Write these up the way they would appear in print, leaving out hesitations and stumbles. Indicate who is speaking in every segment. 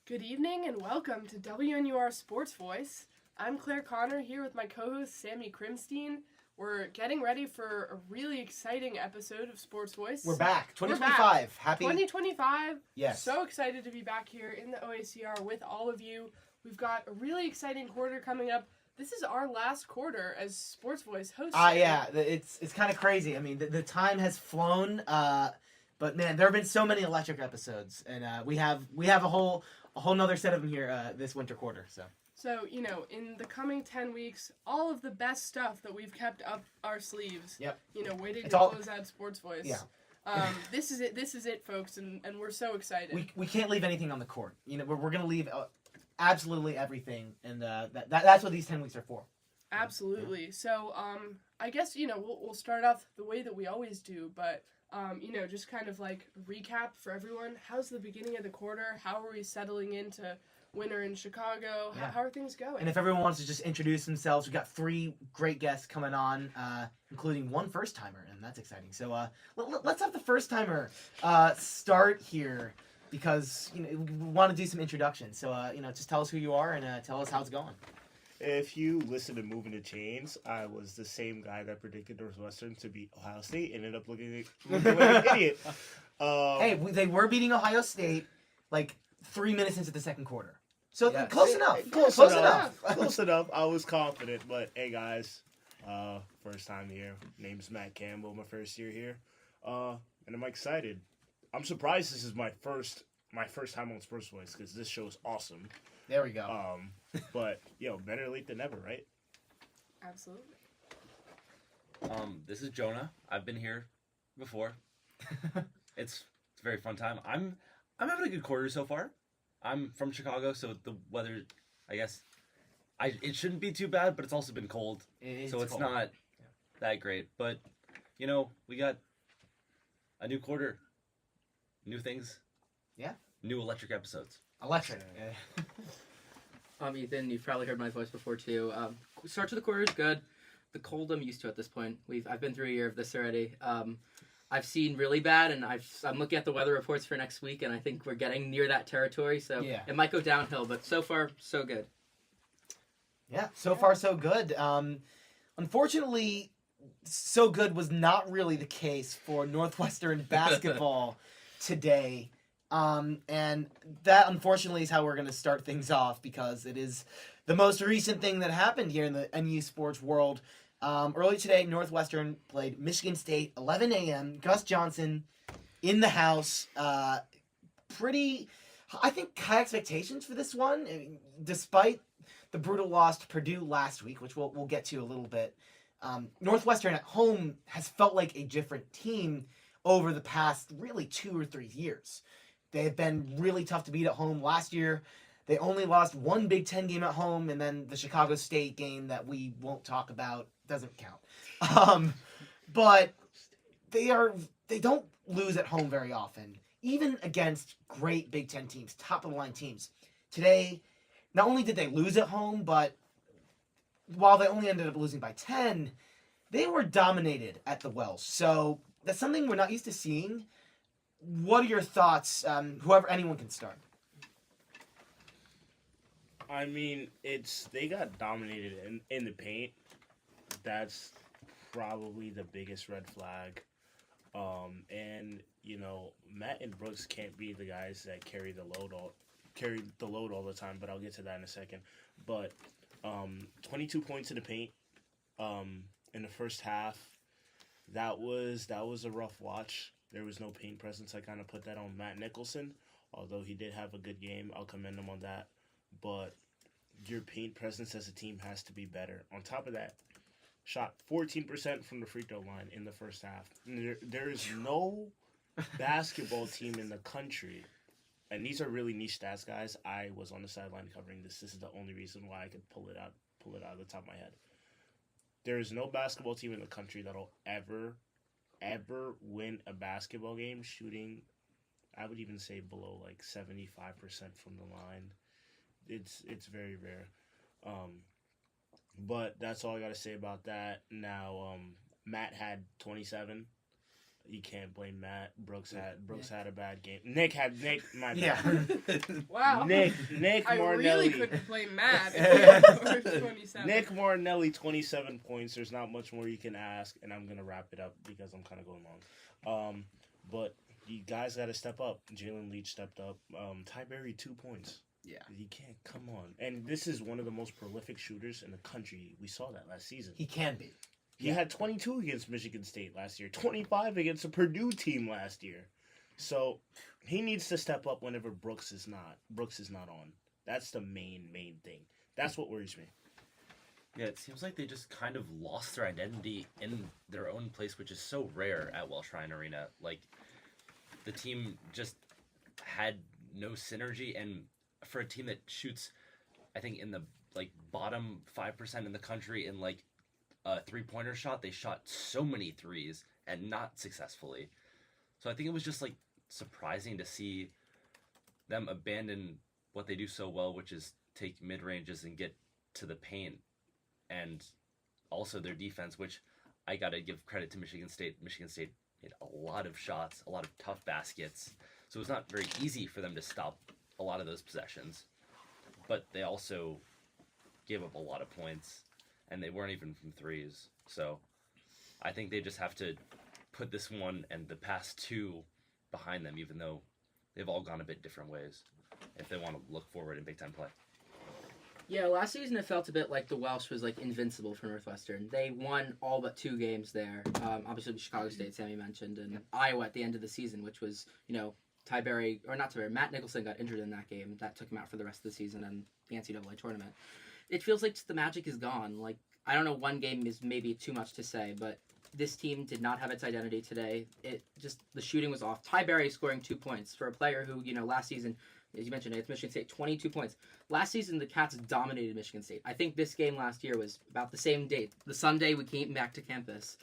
Speaker 1: Good evening and welcome to WNUR Sports Voice. I'm Claire Connor here with my co-host Sammy Krimstein. We're getting ready for a really exciting episode of Sports Voice.
Speaker 2: We're back. 2025.
Speaker 1: We're back.
Speaker 2: Happy
Speaker 1: 2025.
Speaker 2: Yes.
Speaker 1: So excited to be back here in the OACR with all of you. We've got a really exciting quarter coming up. This is our last quarter as Sports Voice host.
Speaker 2: Yeah, it's kind of crazy. I mean, the time has flown, but man, there have been so many electric episodes, and we have a whole nother set of them here this winter quarter.
Speaker 1: So, in the coming 10 weeks, all of the best stuff that we've kept up our sleeves.
Speaker 2: Yep.
Speaker 1: Waiting
Speaker 2: It's
Speaker 1: to
Speaker 2: all-
Speaker 1: close out Sports Voice.
Speaker 2: Yeah.
Speaker 1: This is it, folks, and we're so excited.
Speaker 2: We can't leave anything on the court. We're gonna leave absolutely everything, and that's what these 10 weeks are for.
Speaker 1: Absolutely. So, I guess we'll start off the way that we always do, but just kind of like recap for everyone. How's the beginning of the quarter? How are we settling into winter in Chicago?
Speaker 2: Yeah.
Speaker 1: How are things going?
Speaker 2: And if everyone wants to just introduce themselves, we've got 3 great guests coming on, including one first-timer, and that's exciting. So let's have the first-timer start here, because we want to do some introductions. So just tell us who you are and tell us how it's going.
Speaker 3: If you listen to Moving the Chains, I was the same guy that predicted Northwestern to beat Ohio State. Ended up looking like an idiot.
Speaker 2: Hey, they were beating Ohio State like 3 minutes into the second quarter. So
Speaker 3: Yeah.
Speaker 2: close enough.
Speaker 3: Close enough. Close enough. I was confident, but hey, guys, first time here. Name's Matt Campbell. My first year here, and I'm excited. I'm surprised this is my first time on Sports Voice because this show is awesome.
Speaker 2: There we go.
Speaker 3: But better late than never, right?
Speaker 1: Absolutely.
Speaker 4: This is Jonah. I've been here before. It's a very fun time. I'm having a good quarter so far. I'm from Chicago, so the weather, I guess, it shouldn't be too bad, but it's also been cold, so it's
Speaker 2: cold.
Speaker 4: not that great. But we got a new quarter, new things, new electric episodes.
Speaker 2: Electric.
Speaker 5: I'm Ethan. You've probably heard my voice before too. Start to the quarter is good. The cold I'm used to at this point. I've been through a year of this already. I've seen really bad, and I'm looking at the weather reports for next week, and I think we're getting near that territory. So It might go downhill, but so far so good.
Speaker 2: Yeah, so far so good. Unfortunately, so good was not really the case for Northwestern basketball today. And that, unfortunately, is how we're going to start things off, because it is the most recent thing that happened here in the NU sports world. Early today, Northwestern played Michigan State, 11 a.m. Gus Johnson in the house. Pretty, I think, high expectations for this one, despite the brutal loss to Purdue last week, which we'll get to a little bit. Northwestern at home has felt like a different team over the past really 2 or 3 years. They have been really tough to beat at home. Last year, they only lost one Big Ten game at home, and then the Chicago State game that we won't talk about doesn't count. But they don't lose at home very often, even against great Big Ten teams, top-of-the-line teams. Today, not only did they lose at home, but while they only ended up losing by 10, they were dominated at the Wells. So that's something we're not used to seeing. What are your thoughts? Anyone can start.
Speaker 3: I mean, they got dominated in the paint. That's probably the biggest red flag. And Matt and Brooks can't be the guys that carry the load all the time. But I'll get to that in a second. But 22 points in the paint in the first half. That was a rough watch. There was no paint presence. I kind of put that on Matt Nicholson, although he did have a good game. I'll commend him on that. But your paint presence as a team has to be better. On top of that, shot 14% from the free throw line in the first half. There is no basketball team in the country, and these are really niche stats, guys. I was on the sideline covering this. This is the only reason why I could pull it out of the top of my head. There is no basketball team in the country that'll ever win a basketball game shooting, I would even say, below like 75% from the line. It's very rare. But that's all I got to say about that. Now, Matt had 27. You can't blame Matt. Brooks had a bad game. Nick, my bad.
Speaker 2: Yeah.
Speaker 1: Wow.
Speaker 3: Nick
Speaker 1: I
Speaker 3: Martinelli.
Speaker 1: really couldn't blame Matt if he scored 27.
Speaker 3: Nick Martinelli, 27 points. There's not much more you can ask, and I'm gonna wrap it up because I'm kind of going long. But you guys got to step up. Jalen Leach stepped up. Ty Berry, 2 points.
Speaker 2: Yeah.
Speaker 3: You can't. Come on. And this is one of the most prolific shooters in the country. We saw that last season.
Speaker 2: He can be.
Speaker 3: He had 22 against Michigan State last year, 25 against a Purdue team last year. So he needs to step up whenever Brooks is not on. That's the main thing. That's what worries me.
Speaker 4: Yeah, it seems like they just kind of lost their identity in their own place, which is so rare at Welsh Ryan Arena. Like, the team just had no synergy, and for a team that shoots, I think, in the bottom 5% in the country in a three-pointer shot, they shot so many threes and not successfully. So I think it was just surprising to see them abandon what they do so well, which is take mid-ranges and get to the paint, and also their defense, which I gotta give credit to Michigan State. Michigan State made a lot of shots, a lot of tough baskets, so it was not very easy for them to stop a lot of those possessions, but they also gave up a lot of points, and they weren't even from threes. So I think they just have to put this one and the past two behind them, even though they've all gone a bit different ways, if they want to look forward in Big Ten play.
Speaker 5: Yeah, last season it felt a bit like the Welsh was invincible for Northwestern. They won all but 2 games there. Obviously Chicago State, Sammy mentioned, and Iowa at the end of the season, which was, Matt Nicholson got injured in that game. That took him out for the rest of the season and the NCAA tournament. It feels like the magic is gone. I don't know, one game is maybe too much to say, but this team did not have its identity today. The shooting was off. Ty Berry scoring 2 points for a player who, last season, as you mentioned, it's Michigan State, 22 points. Last season, the Cats dominated Michigan State. I think this game last year was about the same date. The Sunday we came back to campus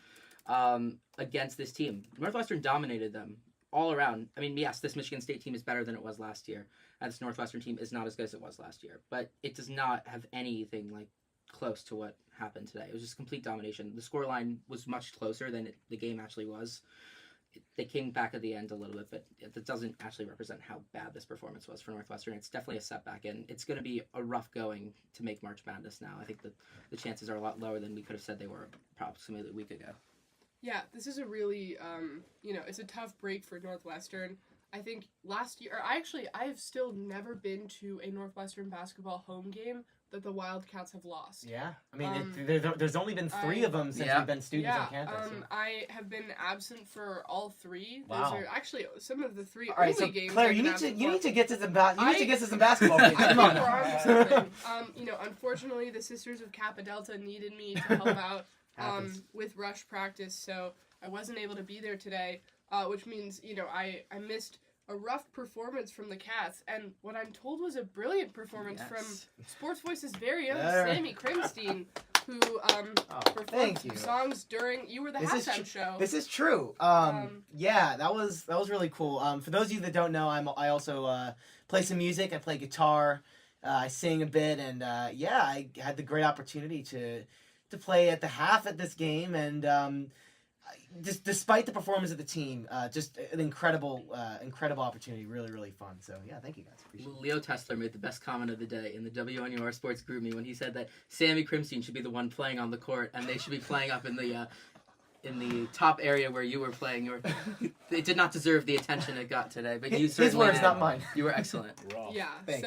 Speaker 5: against this team. Northwestern dominated them all around. I mean, yes, this Michigan State team is better than it was last year. And this Northwestern team is not as good as it was last year. But it does not have anything close to what happened today. It was just complete domination. The scoreline was much closer than the game actually was. They came back at the end a little bit, but it doesn't actually represent how bad this performance was for Northwestern. It's definitely a setback, and it's going to be a rough going to make March Madness now. I think the chances are a lot lower than we could have said they were approximately a week ago.
Speaker 1: Yeah, this is a really, it's a tough break for Northwestern. I think last year, I have still never been to a Northwestern basketball home game that the Wildcats have lost.
Speaker 2: Yeah, I mean, there's only been 3 of them since we've been students on campus.
Speaker 1: I have been absent for all 3.
Speaker 2: Wow.
Speaker 1: Those are actually some of the 3
Speaker 2: all right,
Speaker 1: only
Speaker 2: so
Speaker 1: games.
Speaker 2: Claire, you need to get to some basketball games.
Speaker 1: I
Speaker 2: Come on.
Speaker 1: think we're onto something. Unfortunately, the Sisters of Kappa Delta needed me to help out with rush practice, so I wasn't able to be there today, which means, I missed a rough performance from the Cats, and what I'm told was a brilliant performance from SportsVoice's very own Sammy Crimstein, who performed songs during. You were the halftime show.
Speaker 2: This is true. Yeah, that was really cool. For those of you that don't know, I also play some music. I play guitar. I sing a bit, and I had the great opportunity to play at the half at this game, and despite the performance of the team, just an incredible opportunity. Really, really fun. So, yeah, thank you guys. Appreciate it.
Speaker 5: Leo Tessler made the best comment of the day in the WNUR Sports Group Me when he said that Sammy Crimstein should be the one playing on the court, and they should be playing up in the top area where you were playing. It did not deserve the attention it got today, but you certainly
Speaker 2: his words,
Speaker 5: did.
Speaker 2: not mine.
Speaker 5: You were excellent.
Speaker 1: Yeah,
Speaker 2: Thank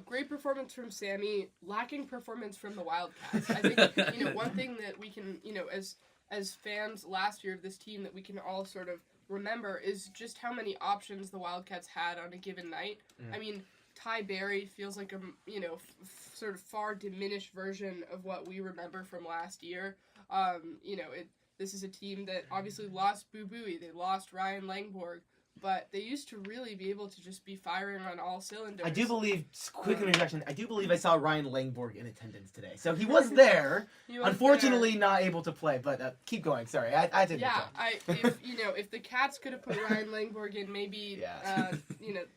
Speaker 1: great performance from Sammy, lacking performance from the Wildcats. I think, one thing that we can, as fans last year of this team that we can all sort of remember is just how many options the Wildcats had on a given night. I mean, Ty Berry feels like a, sort of far diminished version of what we remember from last year. This is a team that obviously lost Boo Buie, they lost Ryan Langborg, but they used to really be able to just be firing on all cylinders.
Speaker 2: I do believe, quick interjection, I saw Ryan Langborg in attendance today. So he was there, unfortunately not able to play, but keep going, sorry, I didn't.
Speaker 1: Yeah, if the Cats could have put Ryan Langborg in, maybe, the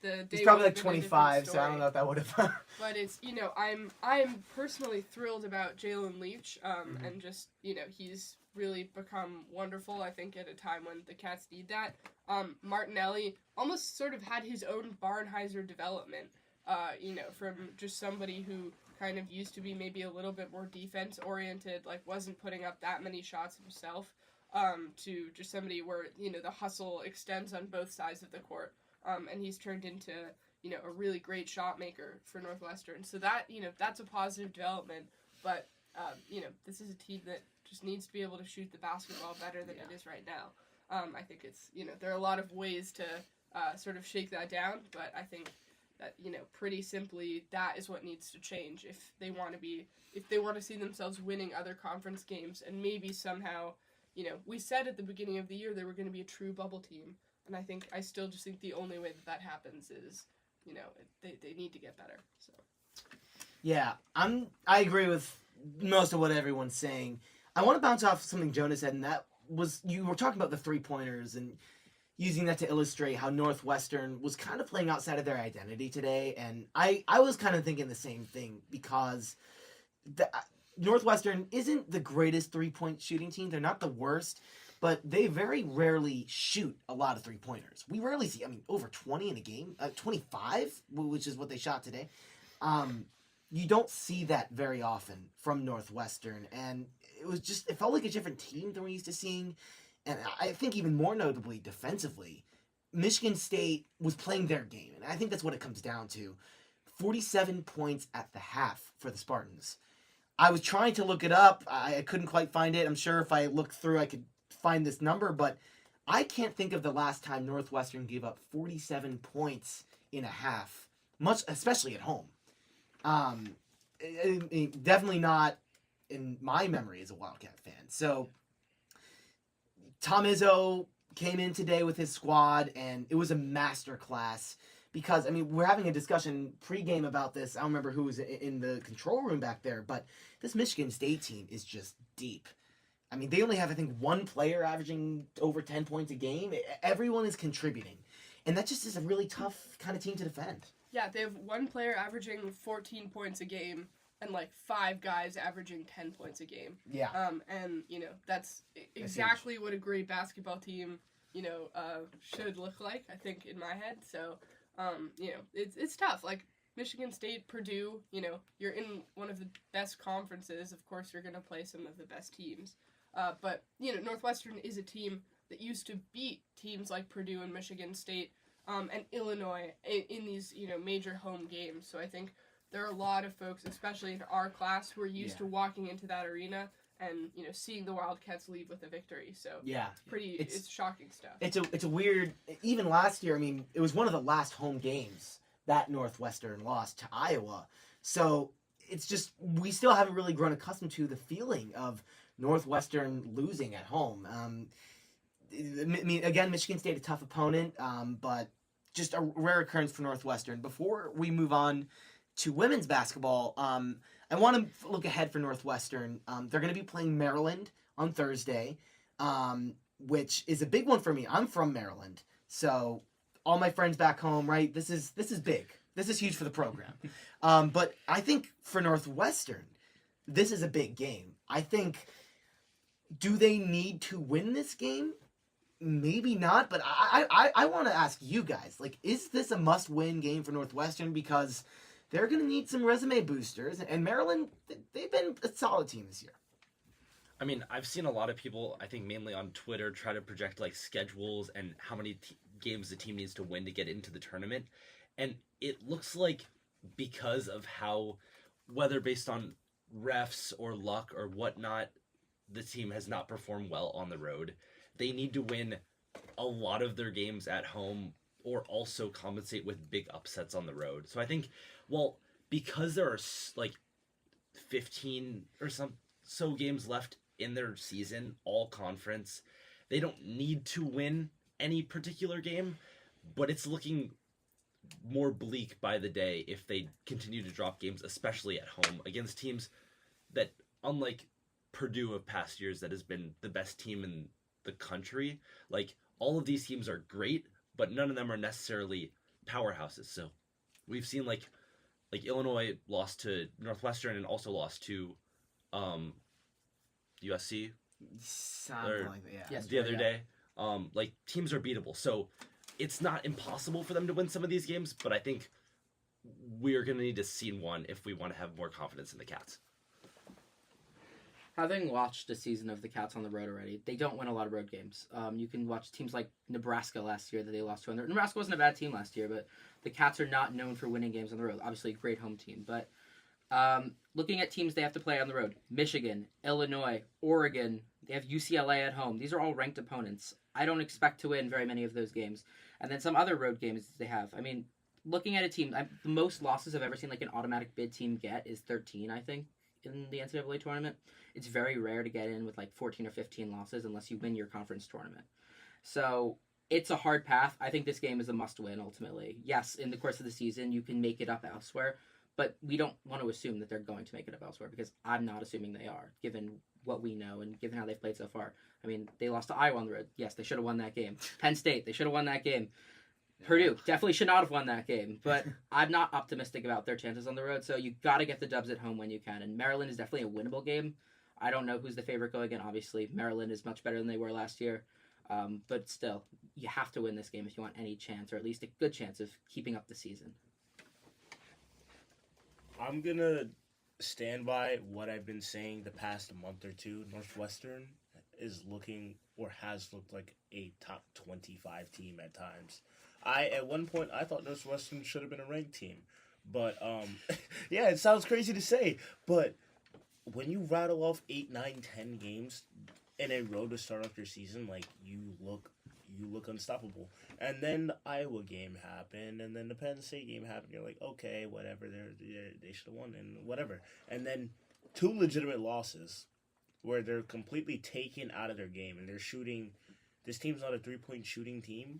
Speaker 1: day
Speaker 2: he's probably
Speaker 1: would have been
Speaker 2: 25, so I don't know if that would have.
Speaker 1: But it's, I'm personally thrilled about Jalen Leach, and just, he's really become wonderful, I think, at a time when the Cats need that. Martinelli almost sort of had his own Barnheiser development, from just somebody who kind of used to be maybe a little bit more defense-oriented, like wasn't putting up that many shots himself, to just somebody where, the hustle extends on both sides of the court. And he's turned into, a really great shot maker for Northwestern. So that, that's a positive development. But, this is a team that just needs to be able to shoot the basketball better than it is right now. I think it's, there are a lot of ways to sort of shake that down, but I think that, pretty simply, that is what needs to change if they want to see themselves winning other conference games, and maybe somehow, we said at the beginning of the year they were going to be a true bubble team, and I still just think the only way that happens is, they need to get better, so.
Speaker 2: Yeah, I agree with most of what everyone's saying. I want to bounce off something Jonah said, and that was, you were talking about the three-pointers and using that to illustrate how Northwestern was kind of playing outside of their identity today, and I was kind of thinking the same thing, because Northwestern isn't the greatest three-point shooting team. They're not the worst, but they very rarely shoot a lot of three-pointers. We rarely see, over 20 in a game, 25, which is what they shot today. You don't see that very often from Northwestern, and it felt like a different team than we're used to seeing. And I think even more notably, defensively, Michigan State was playing their game. And I think that's what it comes down to. 47 points at the half for the Spartans. I was trying to look it up. I couldn't quite find it. I'm sure if I looked through, I could find this number. But I can't think of the last time Northwestern gave up 47 points in a half, much, especially at home. Definitely not in my memory as a Wildcat fan. So Tom Izzo came in today with his squad, and it was a masterclass because, we're having a discussion pregame about this. I don't remember who was in the control room back there, but this Michigan State team is just deep. They only have, I think, one player averaging over 10 points a game. Everyone is contributing, and that just is a really tough kind of team to defend.
Speaker 1: Yeah, they have one player averaging 14 points a game, and 5 guys averaging 10 points a game.
Speaker 2: Yeah.
Speaker 1: And, that's exactly what a great basketball team, should look like, I think, in my head. So, it's tough. Michigan State, Purdue, you're in one of the best conferences. Of course, you're going to play some of the best teams. But, Northwestern is a team that used to beat teams like Purdue and Michigan State and Illinois in these, major home games. So I think there are a lot of folks, especially in our class, who are used to walking into that arena and, seeing the Wildcats leave with a victory. So it's shocking stuff.
Speaker 2: It's a weird, even last year, it was one of the last home games that Northwestern lost to Iowa. So it's just, we still haven't really grown accustomed to the feeling of Northwestern losing at home. Again, Michigan State, a tough opponent, but just a rare occurrence for Northwestern. Before we move on to women's basketball, I want to look ahead for Northwestern. They're going to be playing Maryland on Thursday, which is a big one for me. I'm from Maryland, so all my friends back home, right? This is big. This is huge for the program. But I think for Northwestern, this is a big game. I think, do they need to win this game? Maybe not, but I want to ask you guys, is this a must-win game for Northwestern? Because they're going to need some resume boosters, and Maryland, they've been a solid team this year.
Speaker 4: I've seen a lot of people, I think mainly on Twitter, try to project schedules and how many games the team needs to win to get into the tournament. And it looks like because of how, whether based on refs or luck or whatnot, the team has not performed well on the road. They need to win a lot of their games at home or also compensate with big upsets on the road. So I think, because there are 15 or so games left in their season, all conference, they don't need to win any particular game, but it's looking more bleak by the day if they continue to drop games, especially at home against teams that, unlike Purdue of past years, that has been the best team in the country. All of these teams are great, but none of them are necessarily powerhouses. So we've seen Illinois lost to Northwestern and also lost to USC
Speaker 2: Something like that, yeah.
Speaker 5: Yes.
Speaker 4: the other
Speaker 5: yeah.
Speaker 4: day. Like teams are beatable, so it's not impossible for them to win some of these games. But I think we're gonna need to see one if we want to have more confidence in the Cats.
Speaker 5: Having watched a season of the Cats on the road already, they don't win a lot of road games. You can watch teams like Nebraska last year that they lost to. Nebraska wasn't a bad team last year, but the Cats are not known for winning games on the road. Obviously, a great home team. But looking at teams they have to play on the road, Michigan, Illinois, Oregon, they have UCLA at home. These are all ranked opponents. I don't expect to win very many of those games. And then some other road games they have. I mean, looking at a team, the most losses I've ever seen like an automatic bid team get is 13, I think, in the NCAA tournament. It's very rare to get in with like 14 or 15 losses unless you win your conference tournament. So it's a hard path. I think this game is a must-win ultimately. Yes, in the course of the season, you can make it up elsewhere, but we don't want to assume that they're going to make it up elsewhere because I'm not assuming they are, given what we know and given how they've played so far. I mean, they lost to Iowa on the road. Yes, they should have won that game. Penn State, they should have won that game. Purdue definitely should not have won that game, but I'm not optimistic about their chances on the road, so you got to get the dubs at home when you can, and Maryland is definitely a winnable game. I don't know who's the favorite going in. Obviously, Maryland is much better than they were last year, but still, you have to win this game if you want any chance, or at least a good chance of keeping up the season.
Speaker 3: I'm going to stand by what I've been saying the past month or two. Northwestern is looking or has looked like a top 25 team at times. At one point, I thought Northwestern should have been a ranked team. But, yeah, it sounds crazy to say. But when you rattle off 8, 9, 10 games in a row to start off your season, like, you look unstoppable. And then the Iowa game happened, and then the Penn State game happened. You're like, okay, whatever, they should have won, and whatever. And then 2 legitimate losses where they're completely taken out of their game, and they're shooting. This team's not a 3-point shooting team.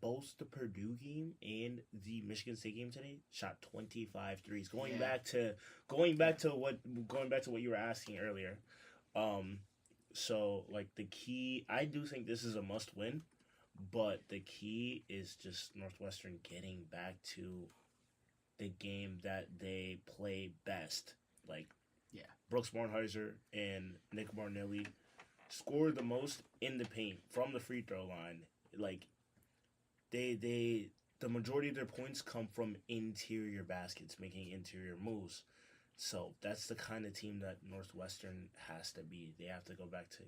Speaker 3: Both the Purdue game and the Michigan State game today shot 25 threes. Going back to what you were asking earlier. So like the key, I do think this is a must win, but the key is just Northwestern getting back to the game that they play best. Like Brooks Bornheiser and Nick Martinelli scored the most in the paint from the free throw line. Like the majority of their points come from interior baskets, making interior moves. So that's the kind of team that Northwestern has to be. They have to go back to,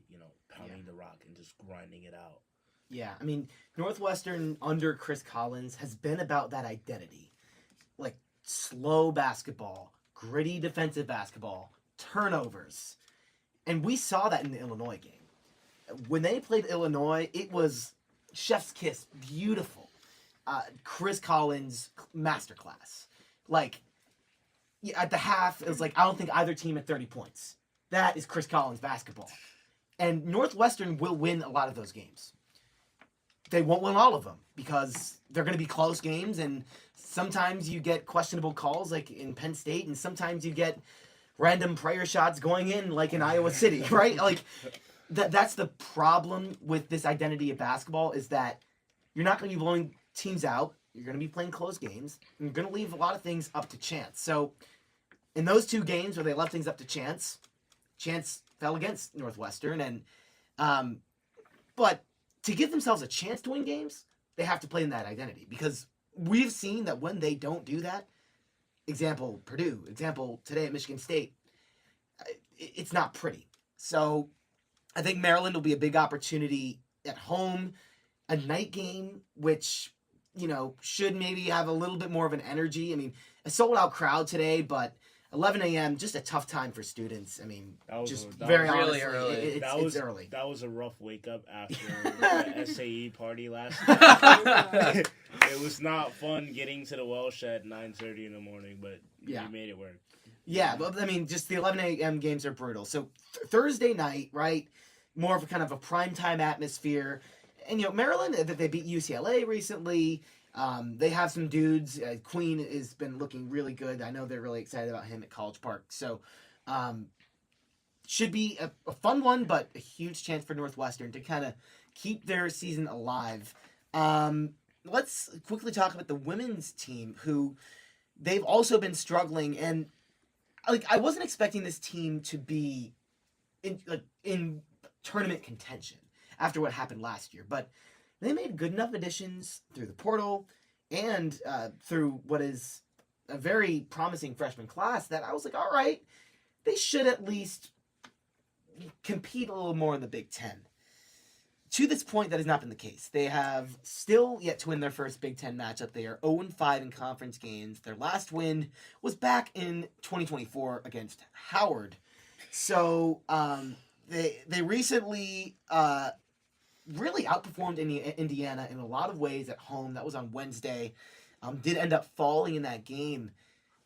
Speaker 3: pounding the rock and just grinding it out.
Speaker 2: Yeah, I mean, Northwestern under Chris Collins has been about that identity. Like slow basketball, gritty defensive basketball, turnovers. And we saw that in the Illinois game. When they played Illinois, it was chef's kiss, beautiful. Chris Collins masterclass. Like, at the half, it was like, I don't think either team had 30 points. That is Chris Collins basketball. And Northwestern will win a lot of those games. They won't win all of them because they're going to be close games, and sometimes you get questionable calls like in Penn State, and sometimes you get random prayer shots going in like in Iowa City, right? Like, that's the problem with this identity of basketball is that you're not going to be blowing teams out. You're going to be playing close games. You're going to leave a lot of things up to chance. So in those 2 games where they left things up to chance fell against Northwestern. And but to give themselves a chance to win games, they have to play in that identity because we've seen that when they don't do that, example Purdue, example today at Michigan State, it's not pretty. So I think Maryland will be a big opportunity at home, a night game, which, should maybe have a little bit more of an energy. I mean, a sold-out crowd today, but 11 a.m., just a tough time for students. I mean, very
Speaker 5: really
Speaker 2: honestly,
Speaker 5: early.
Speaker 2: It's early.
Speaker 3: That was a rough wake-up after the SAE party last night. It was not fun getting to the Welsh at 9:30 in the morning, but we made it work.
Speaker 2: Yeah, but I mean, just the 11 a.m. games are brutal. So Thursday night, right, more of a kind of a primetime atmosphere. And, Maryland, they beat UCLA recently. They have some dudes. Queen has been looking really good. I know they're really excited about him at College Park. So should be a fun one, but a huge chance for Northwestern to kind of keep their season alive. Let's quickly talk about the women's team, who they've also been struggling. And I wasn't expecting this team to be in tournament contention after what happened last year. But they made good enough additions through the portal and through what is a very promising freshman class that I was like, all right, they should at least compete a little more in the Big Ten. To this point, that has not been the case. They have still yet to win their first Big Ten matchup. They are 0-5 in conference games. Their last win was back in 2024 against Howard. So they recently really outperformed Indiana in a lot of ways at home. That was on Wednesday. Did end up falling in that game.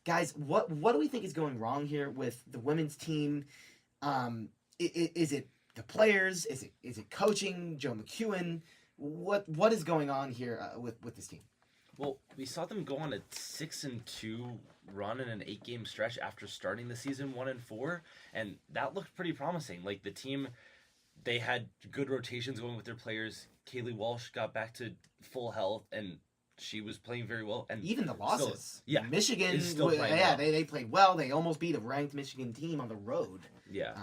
Speaker 2: Guys, what do we think is going wrong here with the women's team? Is it the players? Is it coaching? Joe McEwen? What is going on here with this team?
Speaker 4: Well, we saw them go on a 6-2 run in an 8-game stretch after starting the season 1-4, and that looked pretty promising. Like the team, they had good rotations going with their players. Kaylee Walsh got back to full health, and she was playing very well. And
Speaker 2: even the losses,
Speaker 4: yeah,
Speaker 2: Michigan,
Speaker 4: is still playing
Speaker 2: yeah,
Speaker 4: well.
Speaker 2: they played well. They almost beat a ranked Michigan team on the road.
Speaker 4: Yeah,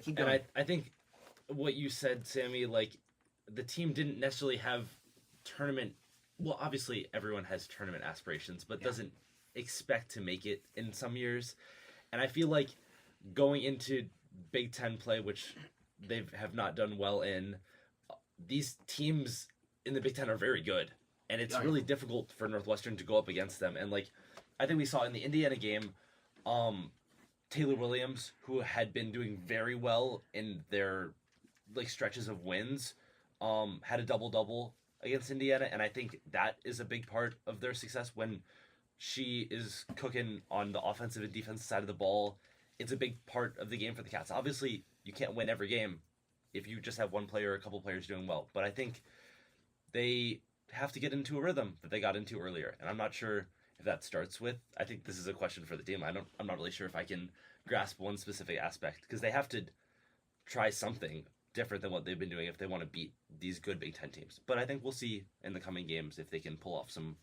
Speaker 2: keep going.
Speaker 4: And I think what you said, Sammy, like the team didn't necessarily have tournament. Well, obviously everyone has tournament aspirations, but doesn't expect to make it in some years. And I feel like going into Big Ten play, which they have not done well in, these teams in the Big Ten are very good. And it's really difficult for Northwestern to go up against them. And like, I think we saw in the Indiana game, Taylor Williams, who had been doing very well in their like stretches of wins, had a double-double against Indiana, and I think that is a big part of their success when she is cooking on the offensive and defensive side of the ball. It's a big part of the game for the Cats. Obviously, you can't win every game if you just have one player or a couple players doing well, but I think they have to get into a rhythm that they got into earlier, and I'm not sure if that starts with, I think this is a question for the team. I'm not really sure if I can grasp one specific aspect, because they have to try something different than what they've been doing if they want to beat these good Big Ten teams. But I think we'll see in the coming games if they can pull off some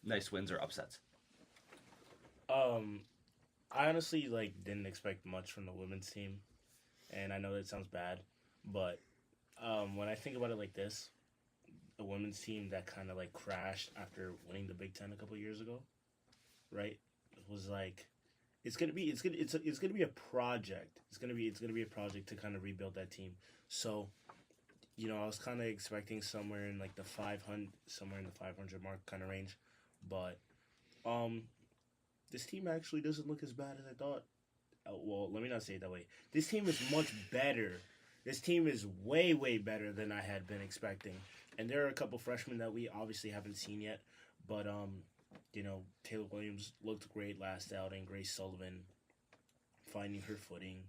Speaker 4: nice wins or upsets.
Speaker 3: I honestly didn't expect much from the women's team, and I know that sounds bad, but when I think about it like this, the women's team that kind of crashed after winning the Big Ten a couple years ago, right? It was it's gonna be a project. It's gonna be a project to kind of rebuild that team. So, I was kind of expecting somewhere in the 500 mark kind of range, but this team actually doesn't look as bad as I thought. Well, let me not say it that way. This team is much better. This team is way, way better than I had been expecting. And there are a couple freshmen that we obviously haven't seen yet, but Taylor Williams looked great last outing. Grace Sullivan finding her footing.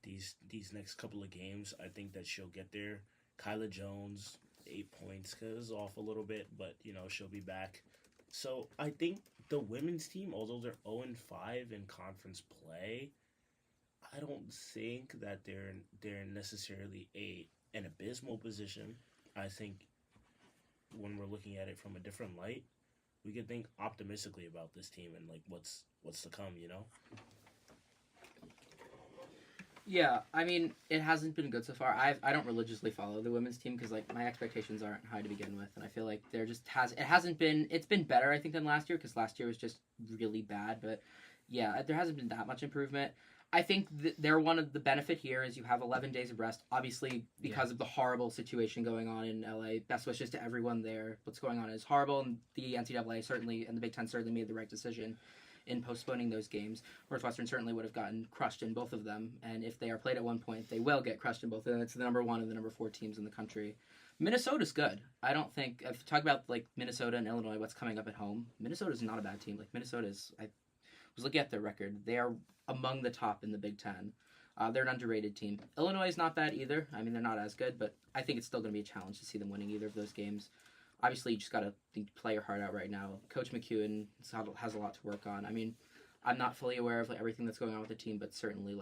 Speaker 3: These next couple of games, I think that she'll get there. Kyla Jones, 8 points, because off a little bit, but she'll be back. So I think the women's team, although they're 0-5 in conference play, I don't think that they're necessarily an abysmal position. I think when we're looking at it from a different light, we could think optimistically about this team and what's to come.
Speaker 5: Yeah, I mean, it hasn't been good so far. I don't religiously follow the women's team because my expectations aren't high to begin with, and I feel like it's been better I think than last year, because last year was just really bad. But yeah, there hasn't been that much improvement. I think they're one of the benefit here is you have 11 days of rest, obviously because of the horrible situation going on in LA. Best wishes to everyone there. What's going on is horrible, and the NCAA certainly and the Big Ten certainly made the right decision in postponing those games. Northwestern certainly would have gotten crushed in both of them, and if they are played at one point, they will get crushed in both of them. It's the number 1 and the number 4 teams in the country. Minnesota's good. I don't think, if you talk about Minnesota and Illinois, what's coming up at home, Minnesota's not a bad team. Minnesota's, I was looking at their record, they are among the top in the Big Ten. They're an underrated team. Illinois is not bad either. I mean, they're not as good, but I think it's still going to be a challenge to see them winning either of those games. Obviously, you just got to play your heart out right now. Coach McEwen has a lot to work on. I mean, I'm not fully aware of everything that's going on with the team, but certainly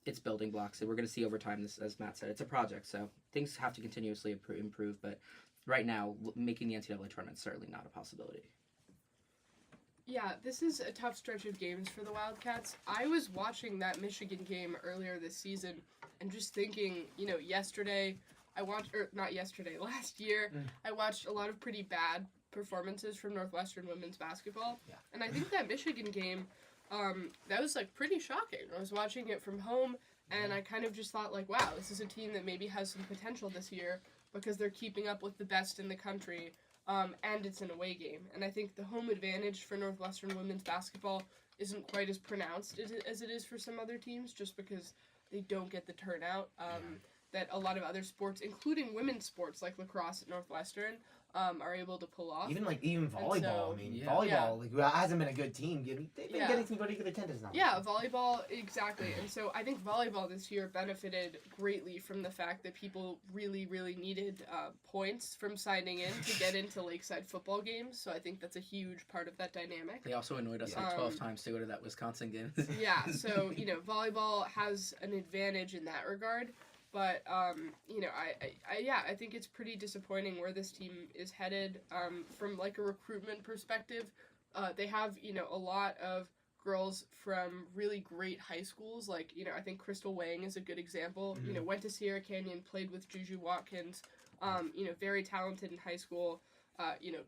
Speaker 5: it's building blocks. So we're going to see over time, this, as Matt said, it's a project. So things have to continuously improve. But right now, making the NCAA tournament is certainly not a possibility.
Speaker 1: Yeah, this is a tough stretch of games for the Wildcats. I was watching that Michigan game earlier this season, and just thinking, yesterday last year, I watched a lot of pretty bad performances from Northwestern women's basketball.
Speaker 2: Yeah.
Speaker 1: And I think that Michigan game, that was like pretty shocking. I was watching it from home, and I kind of just thought like, wow, this is a team that maybe has some potential this year because they're keeping up with the best in the country, and it's an away game. And I think the home advantage for Northwestern women's basketball isn't quite as pronounced as it is for some other teams, just because they don't get the turnout that a lot of other sports, including women's sports like lacrosse at Northwestern, are able to pull off.
Speaker 2: Even volleyball.
Speaker 1: so-
Speaker 2: Volleyball hasn't been a good team. They've been getting some pretty good attendance now.
Speaker 1: Yeah, volleyball, exactly. And so I think volleyball this year benefited greatly from the fact that people really, really needed points from signing in to get into Lakeside football games. So I think that's a huge part of that dynamic.
Speaker 5: They also annoyed us like 12 times to go to that Wisconsin game.
Speaker 1: Yeah, so, volleyball has an advantage in that regard. But, I think it's pretty disappointing where this team is headed from, like, a recruitment perspective. They have, a lot of girls from really great high schools. Like, I think Crystal Wang is a good example.
Speaker 2: Mm-hmm.
Speaker 1: Went to Sierra Canyon, played with Juju Watkins, very talented in high school.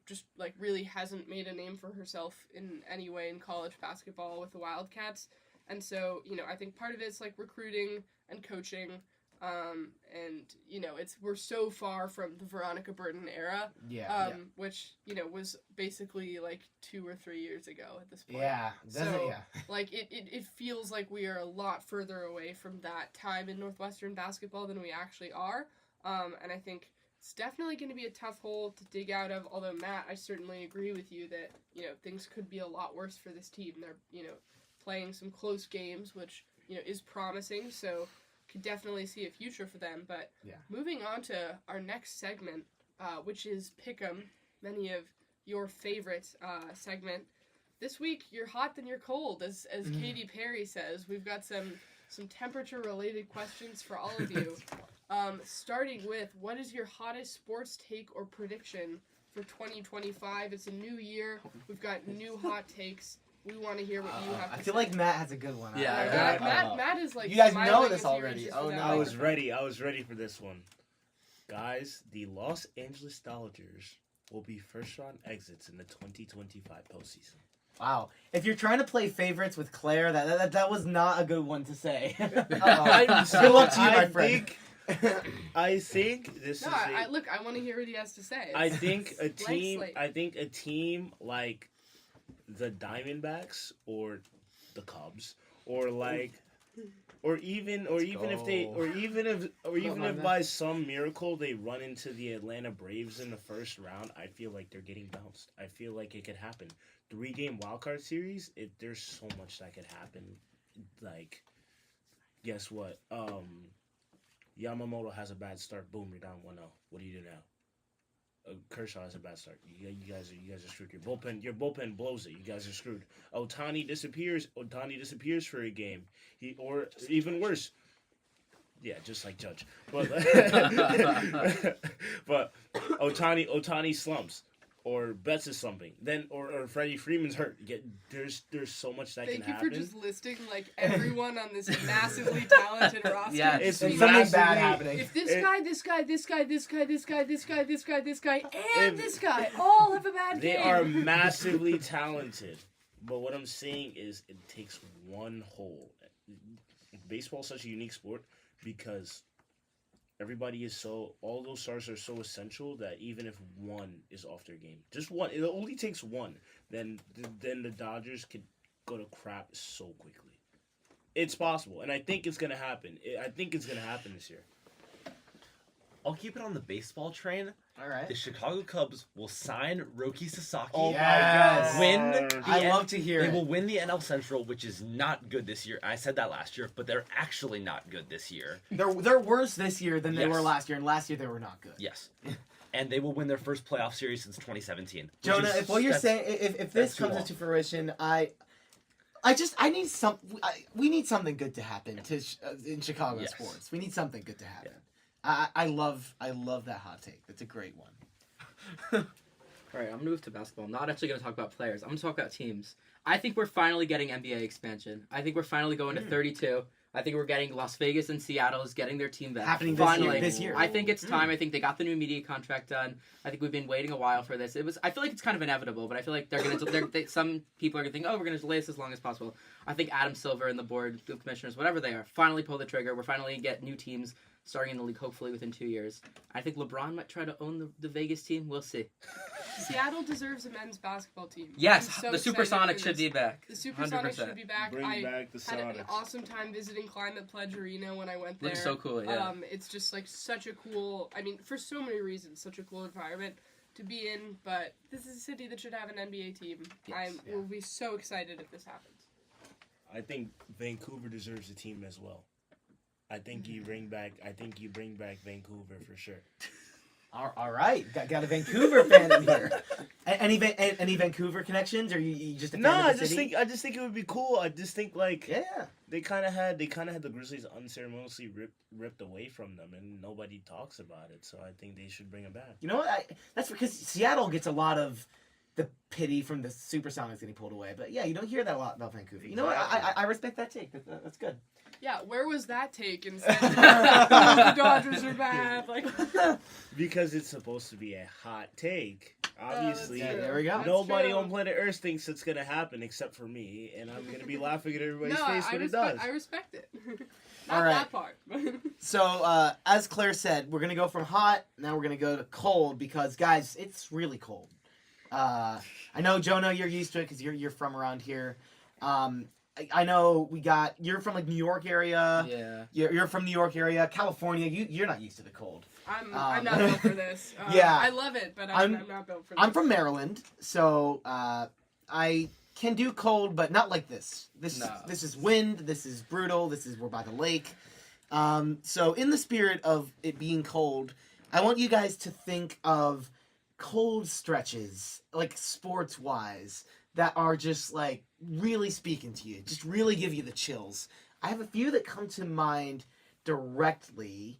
Speaker 1: Just, like, really hasn't made a name for herself in any way in college basketball with the Wildcats. And so, I think part of it's, like, recruiting and coaching. We're so far from the Veronica Burton era, which, was basically like 2 or 3 years ago at this point.
Speaker 2: Yeah.
Speaker 1: Like, it feels like we are a lot further away from that time in Northwestern basketball than we actually are. And I think it's definitely going to be a tough hole to dig out of, although, Matt, I certainly agree with you that, things could be a lot worse for this team. They're, playing some close games, which, is promising, so could definitely see a future for them. But moving on to our next segment, which is Pick'em, many of your favorite segment. This week, you're hot then you're cold, as Katy Perry says. We've got some temperature-related questions for all of you. Starting with, what is your hottest sports take or prediction for 2025? It's a new year. We've got new hot takes. We want to hear what you have to say.
Speaker 2: I feel like Matt has a good one.
Speaker 1: Matt is like,
Speaker 2: you guys
Speaker 1: smiling
Speaker 2: know
Speaker 1: as
Speaker 2: this
Speaker 1: he
Speaker 2: already.
Speaker 1: reaches
Speaker 2: Oh,
Speaker 1: for that
Speaker 2: no.
Speaker 3: I was
Speaker 1: microphone.
Speaker 3: ready for this one. Guys, the Los Angeles Dodgers will be first-round exits in the 2025 postseason.
Speaker 2: Wow. If you're trying to play favorites with Claire, that was not a good one to say.
Speaker 3: Good
Speaker 2: luck to you, my friend.
Speaker 3: I think this
Speaker 1: No,
Speaker 3: is.
Speaker 1: I want to hear what he has to say.
Speaker 3: I think a team.
Speaker 1: slate.
Speaker 3: I think a team like the Diamondbacks or the Cubs or even if by some miracle they run into the Atlanta Braves in the first round, I feel like they're getting bounced. I feel like it could happen. 3-game wildcard series, there's so much that could happen. Like, guess what? Yamamoto has a bad start. Boom, you're down 1-0. What do you do now? Kershaw has a bad start. You guys are screwed. Your bullpen blows it. You guys are screwed. Ohtani disappears for a game. Or even worse. Yeah, just like Judge. But but Ohtani slumps. Or Betts is slumping. Then or Freddie Freeman's hurt. There's so much that can happen.
Speaker 1: Thank you for just listing like everyone on this massively talented roster.
Speaker 5: Yeah,
Speaker 3: It's
Speaker 2: Something bad happening.
Speaker 1: If this guy, and this guy all have a bad
Speaker 3: They
Speaker 1: game.
Speaker 3: are massively talented. But what I'm saying is it takes one hole. Baseball is such a unique sport because all those stars are so essential that even if one is off their game, just one, it only takes one, then the Dodgers could go to crap so quickly. It's possible, and I think it's going to happen. I think it's going to happen this year.
Speaker 4: I'll keep it on the baseball train.
Speaker 2: All right.
Speaker 4: The Chicago Cubs will sign Roki Sasaki.
Speaker 2: Oh my God.
Speaker 4: Win.
Speaker 2: I love to hear
Speaker 4: They
Speaker 2: it.
Speaker 4: will win the NL Central, which is not good this year. I said that last year, but they're actually not good this year.
Speaker 2: They're worse this year than they
Speaker 4: Yes.
Speaker 2: were last year, and last year they were not good.
Speaker 4: Yes. And they will win their first playoff series since 2017.
Speaker 2: Jonah, if what you're saying, if this
Speaker 4: too
Speaker 2: comes
Speaker 4: long.
Speaker 2: into fruition, we need something good to happen in Chicago
Speaker 4: Yes.
Speaker 2: sports. We need something good to happen. I love that hot take. That's a great one.
Speaker 5: All right, I'm going to move to basketball. I'm not actually going to talk about players. I'm going to talk about teams. I think we're finally getting NBA expansion. I think we're finally going to 32. I think we're getting Las Vegas and Seattle is getting their team back.
Speaker 2: Happening
Speaker 5: Finally.
Speaker 2: this year.
Speaker 5: I think it's time. I think they got the new media contract done. I think we've been waiting a while for this. I feel like it's kind of inevitable, but I feel like some people are gonna think, oh, we're gonna delay this as long as possible. I think Adam Silver and the board, the commissioners, whatever they are, finally pull the trigger. We're finally gonna get new teams starting in the league, hopefully within 2 years. I think LeBron might try to own the Vegas team. We'll see.
Speaker 1: Seattle deserves a men's basketball team.
Speaker 5: Yes,
Speaker 1: I'm so
Speaker 5: the
Speaker 1: excited
Speaker 5: Supersonics
Speaker 1: for
Speaker 5: should
Speaker 1: this.
Speaker 5: be back.
Speaker 1: The Supersonics should be back.
Speaker 3: Bring
Speaker 1: I
Speaker 3: back the
Speaker 1: had an
Speaker 3: Sonics.
Speaker 1: awesome time visiting Climate Pledge Arena when I went there.
Speaker 5: Looks so cool, yeah.
Speaker 1: It's just like such a cool, I mean, for so many reasons, such a cool environment to be in, but this is a city that should have an NBA team.
Speaker 5: Yes,
Speaker 1: I will be so excited if this happens.
Speaker 3: I think Vancouver deserves a team as well. I think you bring back Vancouver for sure.
Speaker 2: All right, got a Vancouver fan in here. Any Vancouver connections, or you just a fan of the city?
Speaker 3: I just think it would be cool. I just think
Speaker 2: Yeah.
Speaker 3: they kind of had the Grizzlies unceremoniously ripped away from them, and nobody talks about it. So I think they should bring it back.
Speaker 2: You know what? That's because Seattle gets a lot of the pity from the Supersonics getting pulled away. But yeah, you don't hear that a lot about Vancouver. You know what? I respect that take. That's good.
Speaker 1: Yeah, where was that take instead of the Dodgers are bad? Like,
Speaker 3: Because it's supposed to be a hot take. Obviously,
Speaker 1: that's true.
Speaker 2: there we go.
Speaker 1: That's
Speaker 3: nobody
Speaker 1: true.
Speaker 3: on planet Earth thinks it's gonna happen except for me, and I'm gonna be laughing at everybody's
Speaker 1: No,
Speaker 3: face when it does.
Speaker 1: I respect it.
Speaker 2: All
Speaker 1: Not
Speaker 2: right.
Speaker 1: that part.
Speaker 2: So, as Claire said, we're going to go from hot, now we're going to go to cold, because, guys, it's really cold. I know, Jonah, you're used to it because you're from around here. I know you're from, like, New York area.
Speaker 5: Yeah.
Speaker 2: You're from New York area. California, you're not used to the cold.
Speaker 1: I'm not built for this.
Speaker 2: Yeah.
Speaker 1: I love it, but I'm not built for this.
Speaker 2: I'm from Maryland, so I can do cold, but not like this. This is wind. This is brutal. We're by the lake. So in the spirit of it being cold, I want you guys to think of cold stretches, like sports-wise, that are just like really speaking to you, just really give you the chills. I have a few that come to mind directly.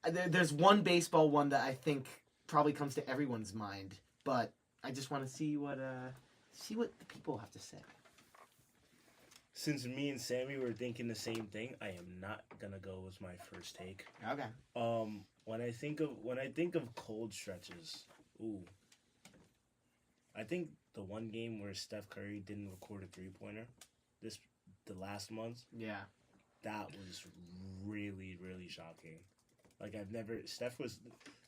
Speaker 2: There's one baseball one that I think probably comes to everyone's mind, but I just want to see what the people have to say.
Speaker 3: Since me and Sammy were thinking the same thing, I am not gonna go with my first take.
Speaker 2: Okay.
Speaker 3: When I think of cold stretches, I think the one game where Steph Curry didn't record a 3-pointer, the last month,
Speaker 2: Yeah.
Speaker 3: that was really, really shocking. Like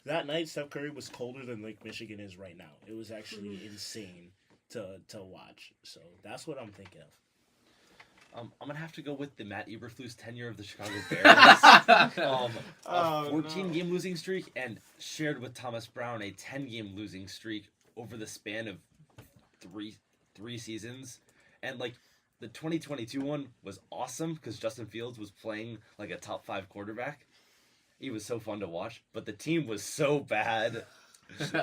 Speaker 3: that night Steph Curry was colder than Lake Michigan is right now. It was actually insane to watch. So that's what I'm thinking of.
Speaker 4: I'm gonna have to go with the Matt Eberflus tenure of the Chicago Bears. A 14-game losing streak, and shared with Thomas Brown a 10-game losing streak over the span of three seasons. And like the 2022 one was awesome because Justin Fields was playing like a top 5 quarterback. He was so fun to watch, but the team was so bad.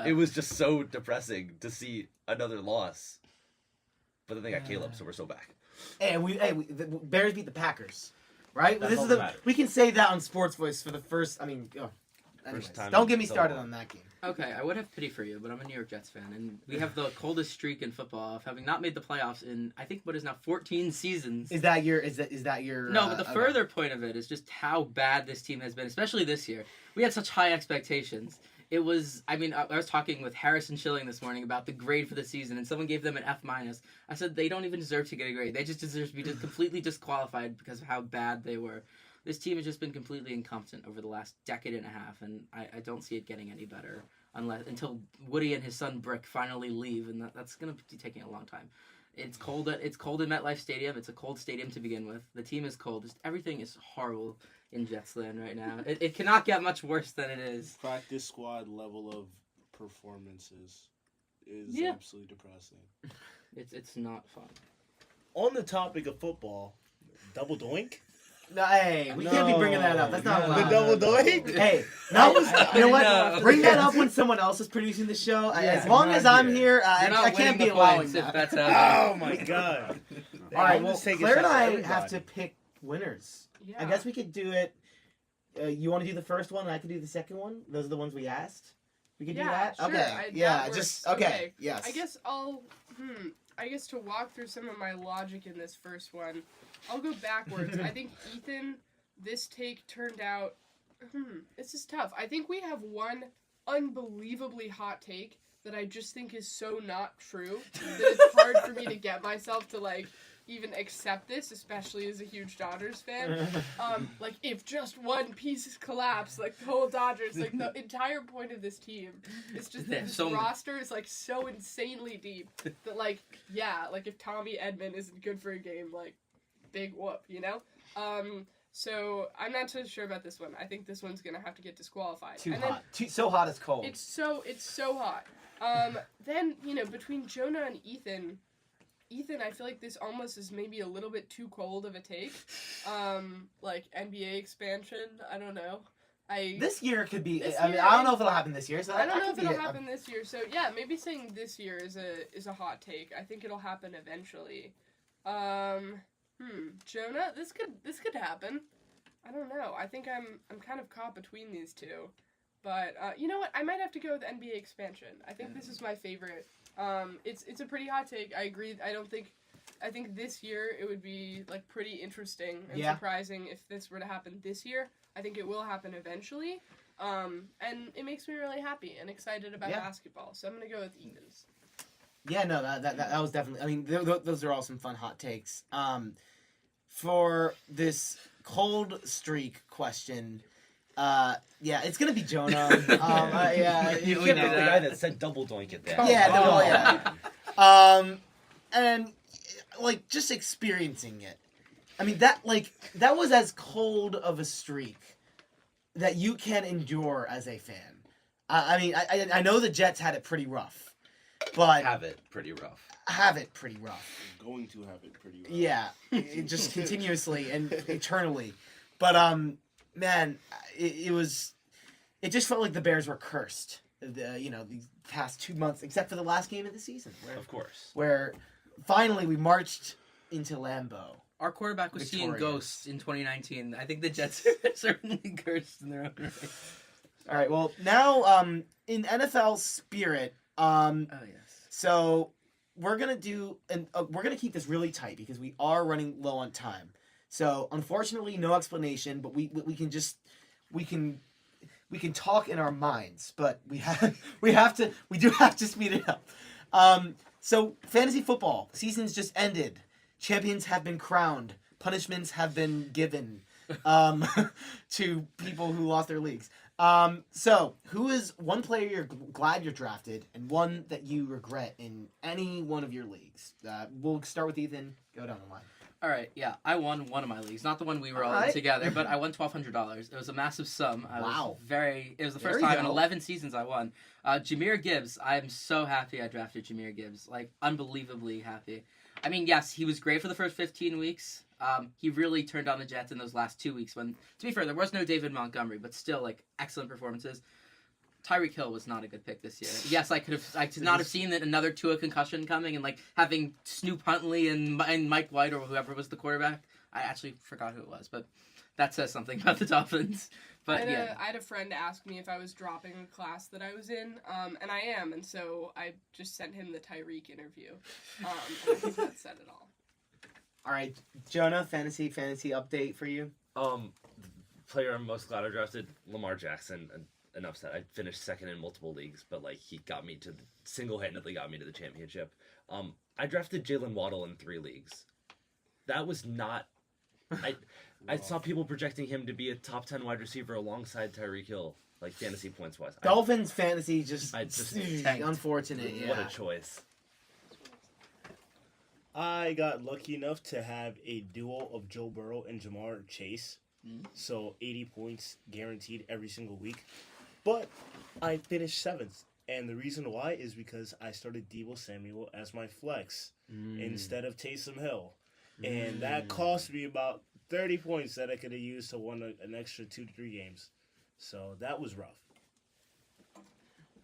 Speaker 4: It was just so depressing to see another loss. But then they got Caleb, so we're still back.
Speaker 2: Hey, the Bears beat the Packers, right?
Speaker 4: That's
Speaker 2: This
Speaker 4: all
Speaker 2: is
Speaker 4: that matters.
Speaker 2: we can say that on SportsVoice for the first. Anyways,
Speaker 4: time
Speaker 2: don't get me
Speaker 4: in so
Speaker 2: started
Speaker 4: long.
Speaker 2: on that game.
Speaker 5: Okay, I would have pity for you, but I'm a New York Jets fan, and we have the coldest streak in football of having not made the playoffs in, I think, what is now 14 seasons.
Speaker 2: Is that your?
Speaker 5: No, but the further point of it is just how bad this team has been, especially this year. We had such high expectations. It was, I was talking with Harrison Schilling this morning about the grade for the season, and someone gave them an F-. I said they don't even deserve to get a grade. They just deserve to be just completely disqualified because of how bad they were. This team has just been completely incompetent over the last decade and a half, and I don't see it getting any better until Woody and his son Brick finally leave, and that's going to be taking a long time. It's cold in MetLife Stadium. It's a cold stadium to begin with. The team is cold. Just everything is horrible in Jetsland right now. It cannot get much worse than it is.
Speaker 3: Practice squad level of performances is absolutely depressing.
Speaker 5: It's not fun.
Speaker 3: On the topic of football, double doink.
Speaker 2: No, hey, we can't be bringing that up. That's not
Speaker 4: No.
Speaker 3: The
Speaker 2: allowed.
Speaker 3: double doink.
Speaker 2: Hey, no, you know what?
Speaker 5: No.
Speaker 2: Bring that up when someone else is producing the show. As long
Speaker 4: not
Speaker 2: as I'm
Speaker 4: here.
Speaker 2: here,
Speaker 5: You're not
Speaker 2: I can't
Speaker 5: winning
Speaker 2: be
Speaker 5: the
Speaker 2: allowing
Speaker 5: points if
Speaker 2: that.
Speaker 5: that's happening.
Speaker 3: Oh my god!
Speaker 2: All right,
Speaker 3: I'm
Speaker 2: well,
Speaker 3: just taking
Speaker 2: Claire and
Speaker 3: shots at
Speaker 2: I
Speaker 3: everybody.
Speaker 2: have to pick winners.
Speaker 1: Yeah.
Speaker 2: I guess we could do it. You want to do the first one, and I can do the second one. Those are the ones we asked. We could do that.
Speaker 1: Sure,
Speaker 2: Okay.
Speaker 1: that works.
Speaker 2: Okay. Yes.
Speaker 1: I guess I'll. I guess to walk through some of my logic in this first one, I'll go backwards. I think Ethan, this take turned out. This is tough. I think we have one unbelievably hot take that I just think is so not true that it's hard for me to get myself to like even accept this, especially as a huge Dodgers fan. Like if just one piece collapsed, like the whole Dodgers, like the entire point of this team is just that this roster is like so insanely deep that like yeah, like if Tommy Edman isn't good for a game, like big whoop, you know? So I'm not so sure about this one. I think this one's gonna have to get disqualified.
Speaker 2: Too hot. So hot it's cold.
Speaker 1: It's so hot. Then, you know, between Jonah and Ethan, I feel like this almost is maybe a little bit too cold of a take. Like NBA expansion, I don't know.
Speaker 2: This year could be.
Speaker 1: This
Speaker 2: I mean,
Speaker 1: year
Speaker 2: I don't know if it'll happen this year. So
Speaker 1: I don't know if it'll happen this year. So yeah, maybe saying this year is a hot take. I think it'll happen eventually. Jonah, this could happen. I don't know. I think I'm kind of caught between these two. But you know what? I might have to go with NBA expansion. I think this is my favorite. It's a pretty hot take. I agree. I think this year it would be like pretty interesting and surprising if this were to happen this year. I think it will happen eventually. And it makes me really happy and excited about basketball. So I'm gonna go with Ethan's.
Speaker 2: Yeah, no, that was definitely. I mean, those are all some fun hot takes. For this cold streak question, yeah, it's gonna be Jonah. Yeah,
Speaker 4: you know the guy that said double doink it there.
Speaker 2: Yeah, yeah. And like just experiencing it. I mean that was as cold of a streak that you can endure as a fan. I mean, I know the Jets had it pretty rough, but
Speaker 4: have it pretty rough.
Speaker 3: Going to have it pretty rough.
Speaker 2: Yeah, just continuously and eternally. But man, it just felt like the Bears were cursed. These past 2 months, except for the last game of the season, where finally we marched into Lambeau.
Speaker 5: Our quarterback was seeing ghosts in 2019. I think the Jets are certainly cursed in their own right.
Speaker 2: All right, well now in NFL spirit,
Speaker 5: oh yes.
Speaker 2: So we're gonna keep this really tight because we are running low on time. So unfortunately, no explanation, but we can talk in our minds, but we do have to speed it up. So fantasy football season's just ended. Champions have been crowned. Punishments have been given to people who lost their leagues. So who is one player you're glad you're drafted and one that you regret in any one of your leagues? We'll start with Ethan. Go down the line.
Speaker 5: All right, yeah, I won one of my leagues, not the one we were all in together, but I won $1,200. It was a massive sum.
Speaker 2: Wow.
Speaker 5: It was the first time in 11 seasons I won. Jahmyr Gibbs, I'm so happy I drafted Jahmyr Gibbs. Like, unbelievably happy. I mean, yes, he was great for the first 15 weeks. He really turned on the Jets in those last 2 weeks when, to be fair, there was no David Montgomery, but still, like, excellent performances. Tyreek Hill was not a good pick this year. Yes, I could not have seen that another Tua concussion coming and like having Snoop Huntley and Mike White or whoever was the quarterback. I actually forgot who it was, but that says something about the Dolphins. But
Speaker 1: I had a friend ask me if I was dropping a class that I was in, and I am, and so I just sent him the Tyreek interview. And I think that said it all.
Speaker 2: All right, Jonah, fantasy update for you.
Speaker 4: Player I'm most glad I drafted, Lamar Jackson. Enough said. I finished second in multiple leagues, but like he single-handedly got me to the championship. I drafted Jalen Waddle in 3 leagues. That was not. I saw people projecting him to be a top 10 wide receiver alongside Tyreek Hill, like fantasy points wise.
Speaker 2: Dolphins fantasy just unfortunate. Yeah.
Speaker 4: What a choice.
Speaker 3: I got lucky enough to have a duo of Joe Burrow and Jamar Chase. So 80 points guaranteed every single week. But I finished 7th. And the reason why is because I started Deebo Samuel as my flex instead of Taysom Hill. And that cost me about 30 points that I could have used to win an extra 2 to 3 games. So that was rough.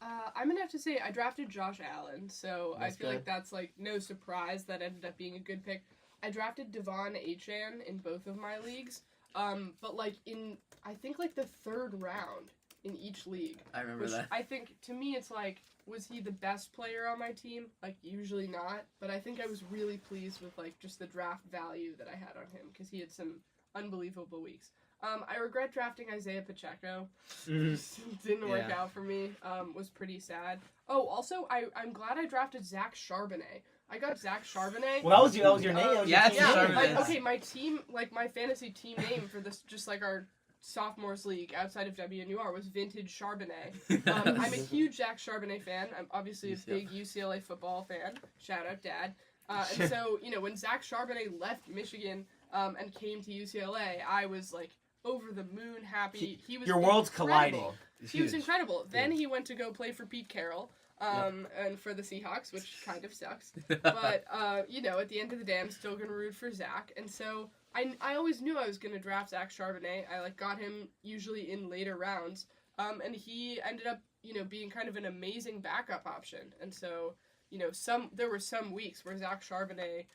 Speaker 1: I'm going to have to say I drafted Josh Allen. So
Speaker 2: That's
Speaker 1: I feel
Speaker 2: good.
Speaker 1: like that's like no surprise that ended up being a good pick. I drafted Devon Achane in both of my leagues. But like in, I think like the 3rd round in each league.
Speaker 5: I remember
Speaker 1: which
Speaker 5: that.
Speaker 1: I think, to me, it's like, was he the best player on my team? Like, usually not. But I think I was really pleased with, like, just the draft value that I had on him because he had some unbelievable weeks. I regret drafting Isaiah Pacheco. Didn't work out for me. Was pretty sad. Oh, also, I'm glad I drafted Zach Charbonnet. I got Zach Charbonnet.
Speaker 2: Well, that was your name. That was your
Speaker 5: yeah,
Speaker 2: team
Speaker 5: it's
Speaker 2: name.
Speaker 5: Charbonnet.
Speaker 1: Okay, my team, like, my fantasy team name for this, just like our sophomores league outside of WNUR was Vintage Charbonnet. I'm a huge Zach Charbonnet fan. I'm obviously a big UCLA football fan. Shout out, Dad. And so, when Zach Charbonnet left Michigan and came to UCLA, I was, like, over the moon happy. He was
Speaker 2: Your world's colliding.
Speaker 1: incredible. He was incredible. Then he went to go play for Pete Carroll. And for the Seahawks, which kind of sucks. But, at the end of the day, I'm still going to root for Zach. And so I always knew I was going to draft Zach Charbonnet. I, got him usually in later rounds. And he ended up, being kind of an amazing backup option. And so, there were some weeks where Zach Charbonnet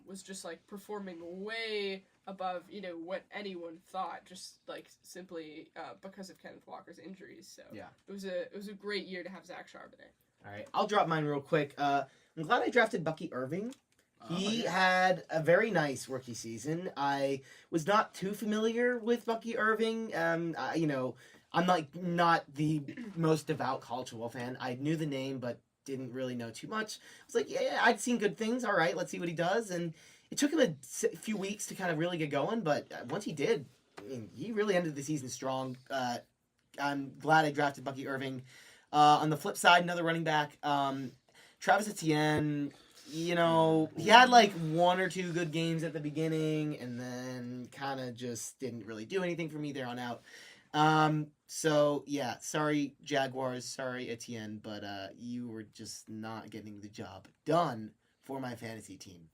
Speaker 1: was just, performing way above, what anyone thought, just, simply because of Kenneth Walker's injuries. So
Speaker 2: Yeah.
Speaker 1: it was a great year to have Zach Charbonnet.
Speaker 2: All right, I'll drop mine real quick. I'm glad I drafted Bucky Irving. He had a very nice rookie season. I was not too familiar with Bucky Irving. I'm not the most devout college football fan. I knew the name, but didn't really know too much. I was like, yeah, I'd seen good things. All right, let's see what he does. And it took him a few weeks to kind of really get going, but once he did, he really ended the season strong. I'm glad I drafted Bucky Irving. On the flip side, another running back, Travis Etienne. He had one or two good games at the beginning, and then kind of just didn't really do anything for me there on out. So yeah, sorry Jaguars, sorry Etienne, but you were just not getting the job done for my fantasy team.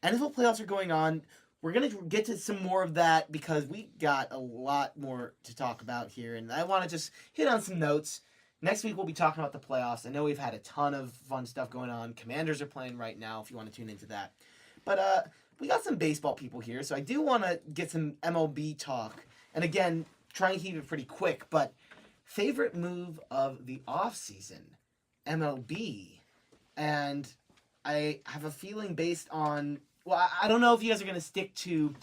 Speaker 2: NFL playoffs are going on. We're going to get to some more of that because we got a lot more to talk about here, and I want to just hit on some notes. Next week, we'll be talking about the playoffs. I know we've had a ton of fun stuff going on. Commanders are playing right now if you want to tune into that. But we got some baseball people here, so I do want to get some MLB talk. And again, try and keep it pretty quick, but favorite move of the offseason, MLB. And I have a feeling based on... Well, I don't know if you guys are going to stick to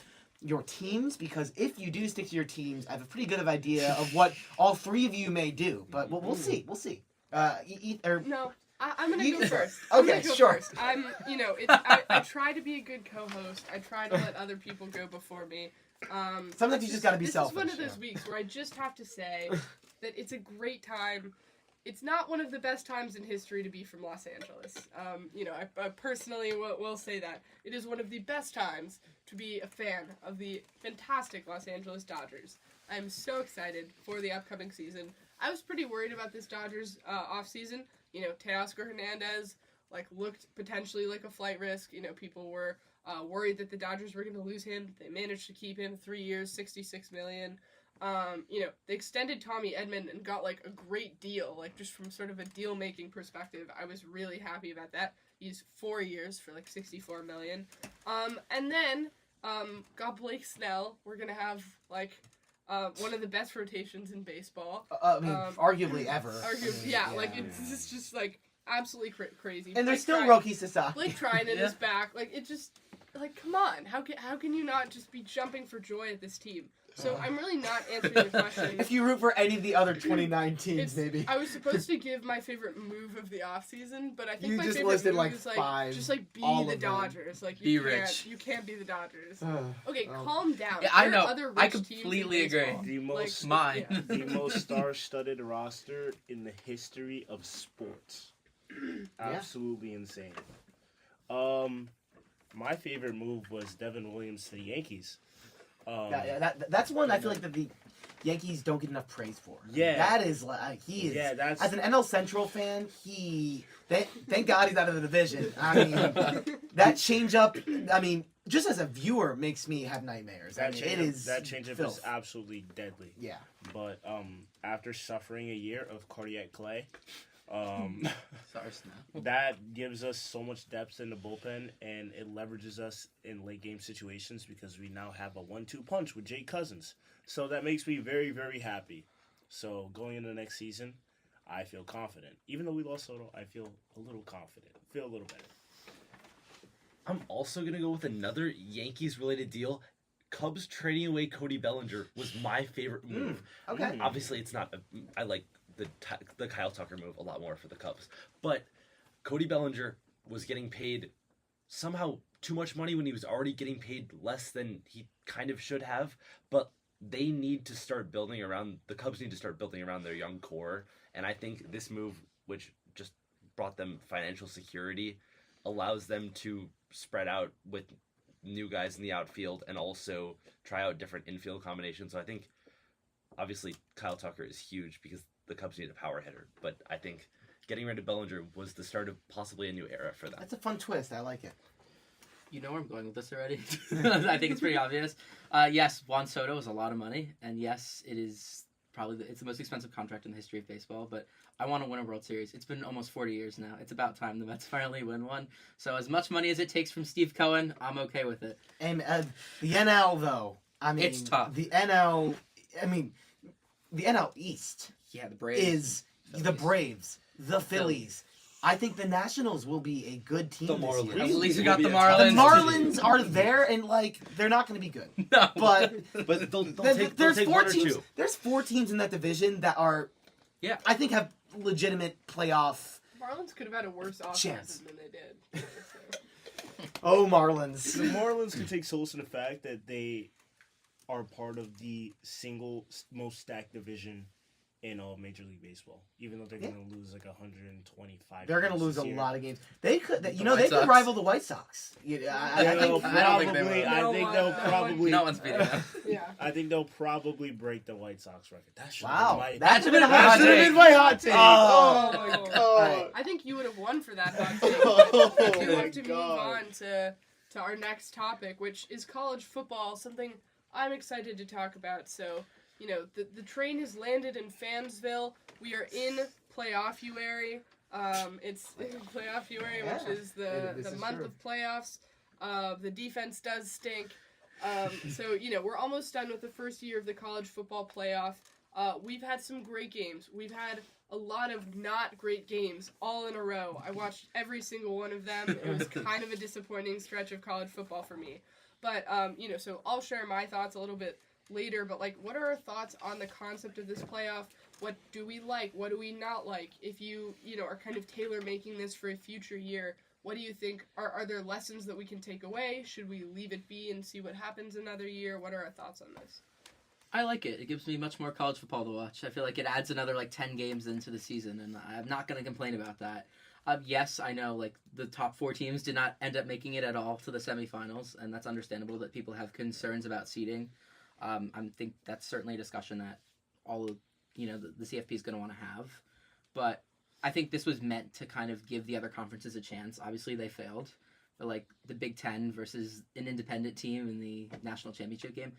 Speaker 2: your teams, because if you do stick to your teams, I have a pretty good idea of what all three of you may do. But we'll see. We'll see.
Speaker 1: No, I'm going to go first.
Speaker 2: Okay, sure.
Speaker 1: First. I try to be a good co-host. I try to let other people go before me.
Speaker 2: Sometimes you just got to be selfish.
Speaker 1: This is one of those weeks where I just have to say that it's a great time. It's not one of the best times in history to be from Los Angeles. I personally will say that. It is one of the best times to be a fan of the fantastic Los Angeles Dodgers. I'm so excited for the upcoming season. I was pretty worried about this Dodgers offseason. Teoscar Hernandez looked potentially like a flight risk. People were worried that the Dodgers were going to lose him. They managed to keep him 3 years, $66 million. They extended Tommy Edman and got a great deal, just from sort of a deal-making perspective. I was really happy about that. He's 4 years for $64 million. And then got Blake Snell. We're gonna have one of the best rotations in baseball.
Speaker 2: Arguably ever.
Speaker 1: Yeah. It's just absolutely crazy.
Speaker 2: And there's still Roki Sasaki.
Speaker 1: Blake Trinan is back. It just come on. How can you not just be jumping for joy at this team? So I'm really not answering your question.
Speaker 2: If you root for any of the other 29 teams, maybe.
Speaker 1: I was supposed to give my favorite move of the offseason, but I think
Speaker 2: you
Speaker 1: my
Speaker 2: just
Speaker 1: favorite
Speaker 2: listed
Speaker 1: move is
Speaker 2: five.
Speaker 1: Just be
Speaker 2: all
Speaker 1: the
Speaker 2: of them.
Speaker 1: Dodgers. You can't be the Dodgers. Okay, calm down.
Speaker 5: Yeah, I
Speaker 1: There are
Speaker 5: know.
Speaker 1: other rich
Speaker 5: I
Speaker 1: teams in
Speaker 5: completely agree.
Speaker 1: baseball.
Speaker 3: The most
Speaker 5: Mine.
Speaker 3: the most star-studded roster in the history of sports. Absolutely insane. My favorite move was Devin Williams to the Yankees.
Speaker 2: That's one I feel like that the Yankees don't get enough praise for.
Speaker 3: Yeah.
Speaker 2: That is he is.
Speaker 3: Yeah, that's
Speaker 2: as an NL Central fan, thank God he's out of the division. I mean, that changeup. I mean, just as a viewer, makes me have nightmares.
Speaker 3: that
Speaker 2: changeup
Speaker 3: is absolutely deadly.
Speaker 2: Yeah.
Speaker 3: But after suffering a year of cardiac clay,
Speaker 5: Sorry, Snap.
Speaker 3: that gives us so much depth in the bullpen, and it leverages us in late game situations because we now have a 1-2 punch with Jake Cousins. So that makes me very, very happy. So going into the next season, I feel confident. Even though we lost Soto, I feel a little confident. Feel a little better.
Speaker 4: I'm also gonna go with another Yankees-related deal. Cubs trading away Cody Bellinger was my favorite move.
Speaker 2: Okay.
Speaker 4: Obviously, it's not. I like the Kyle Tucker move a lot more for the Cubs, but Cody Bellinger was getting paid somehow too much money when he was already getting paid less than he kind of should have. But they need to start building around. The Cubs need to start building around their young core, and I think this move, which just brought them financial security, allows them to spread out with new guys in the outfield and also try out different infield combinations. So I think obviously Kyle Tucker is huge because the Cubs need a power hitter, but I think getting rid of Bellinger was the start of possibly a new era for them.
Speaker 2: That's a fun twist. I like it.
Speaker 5: You know where I'm going with this already. I think it's pretty obvious. Yes, Juan Soto is a lot of money, and yes, it is probably it's the most expensive contract in the history of baseball. But I want to win a World Series. It's been almost 40 years now. It's about time the Mets finally win one. So as much money as it takes from Steve Cohen, I'm okay with it.
Speaker 2: And the NL though, I mean,
Speaker 5: It's tough.
Speaker 2: The NL, I mean, the NL East
Speaker 5: Yeah, the Braves.
Speaker 2: is the Braves, the Phillies. I think the Nationals will be a good team
Speaker 4: The
Speaker 2: this
Speaker 4: Marlins.
Speaker 2: year.
Speaker 5: At least we got
Speaker 4: Will be
Speaker 5: the
Speaker 4: a tough
Speaker 2: The
Speaker 5: Marlins.
Speaker 2: Marlins are there, and like they're not going to be good.
Speaker 5: No.
Speaker 2: But
Speaker 4: But they'll
Speaker 2: there's
Speaker 4: take
Speaker 2: four
Speaker 4: one or
Speaker 2: teams.
Speaker 4: two.
Speaker 2: There's 4 teams in that division that are,
Speaker 5: Yeah.
Speaker 2: I think have legitimate playoff.
Speaker 1: Marlins could have had a worse offense
Speaker 2: Chance.
Speaker 1: than they did. So.
Speaker 2: Oh, Marlins!
Speaker 3: The Marlins can take solace in the fact that they are part of the single most stacked division in all Major League Baseball. Even though they're going to lose like 125.
Speaker 2: They're going to
Speaker 3: games
Speaker 2: lose
Speaker 3: this
Speaker 2: a
Speaker 3: year.
Speaker 2: lot of games. They could,
Speaker 5: The
Speaker 2: they
Speaker 5: White
Speaker 2: could
Speaker 5: Sox.
Speaker 2: rival the White Sox. I think.
Speaker 5: I don't think they will.
Speaker 3: I think they'll
Speaker 1: No
Speaker 3: probably.
Speaker 5: No one's beating them.
Speaker 1: Yeah.
Speaker 3: I think they'll probably break the White Sox record. That should
Speaker 2: Wow,
Speaker 3: have
Speaker 2: that should have been a
Speaker 3: that
Speaker 2: hot
Speaker 3: should have
Speaker 2: take.
Speaker 3: been my hot take.
Speaker 2: Oh,
Speaker 1: my God.
Speaker 2: Alright.
Speaker 1: I think you would have won for that hot take.
Speaker 3: Oh
Speaker 1: but we
Speaker 3: my
Speaker 1: have to move
Speaker 3: God.
Speaker 1: on to our next topic, which is college football, something I'm excited to talk about. So, you know, the train has landed in Fansville. We are in playoff-uary. It's playoff-uary,
Speaker 2: Yeah,
Speaker 1: which is
Speaker 2: this
Speaker 1: the
Speaker 2: is
Speaker 1: month
Speaker 2: true.
Speaker 1: of playoffs. The defense does stink. So, you know, we're almost done with the first year of the college football playoff. We've had some great games. We've had a lot of not great games all in a row. I watched every single one of them. It was kind of a disappointing stretch of college football for me. But, you know, so I'll share my thoughts a little bit later. But, like, what are our thoughts on the concept of this playoff? What do we like? What do we not like? If you know, are kind of tailor-making this for a future year, what do you think? Are there lessons that we can take away? Should we leave it be and see what happens another year? What are our thoughts on this?
Speaker 5: I like it. It gives me much more college football to watch. I feel like it adds another like 10 games into the season, and I'm not going to complain about that. Yes, I know like the top 4 teams did not end up making it at all to the semifinals, and that's understandable that people have concerns about seeding. I think that's certainly a discussion that all of the CFP is going to want to have. But I think this was meant to kind of give the other conferences a chance. Obviously, they failed. But like the Big Ten versus an independent team in the national championship game,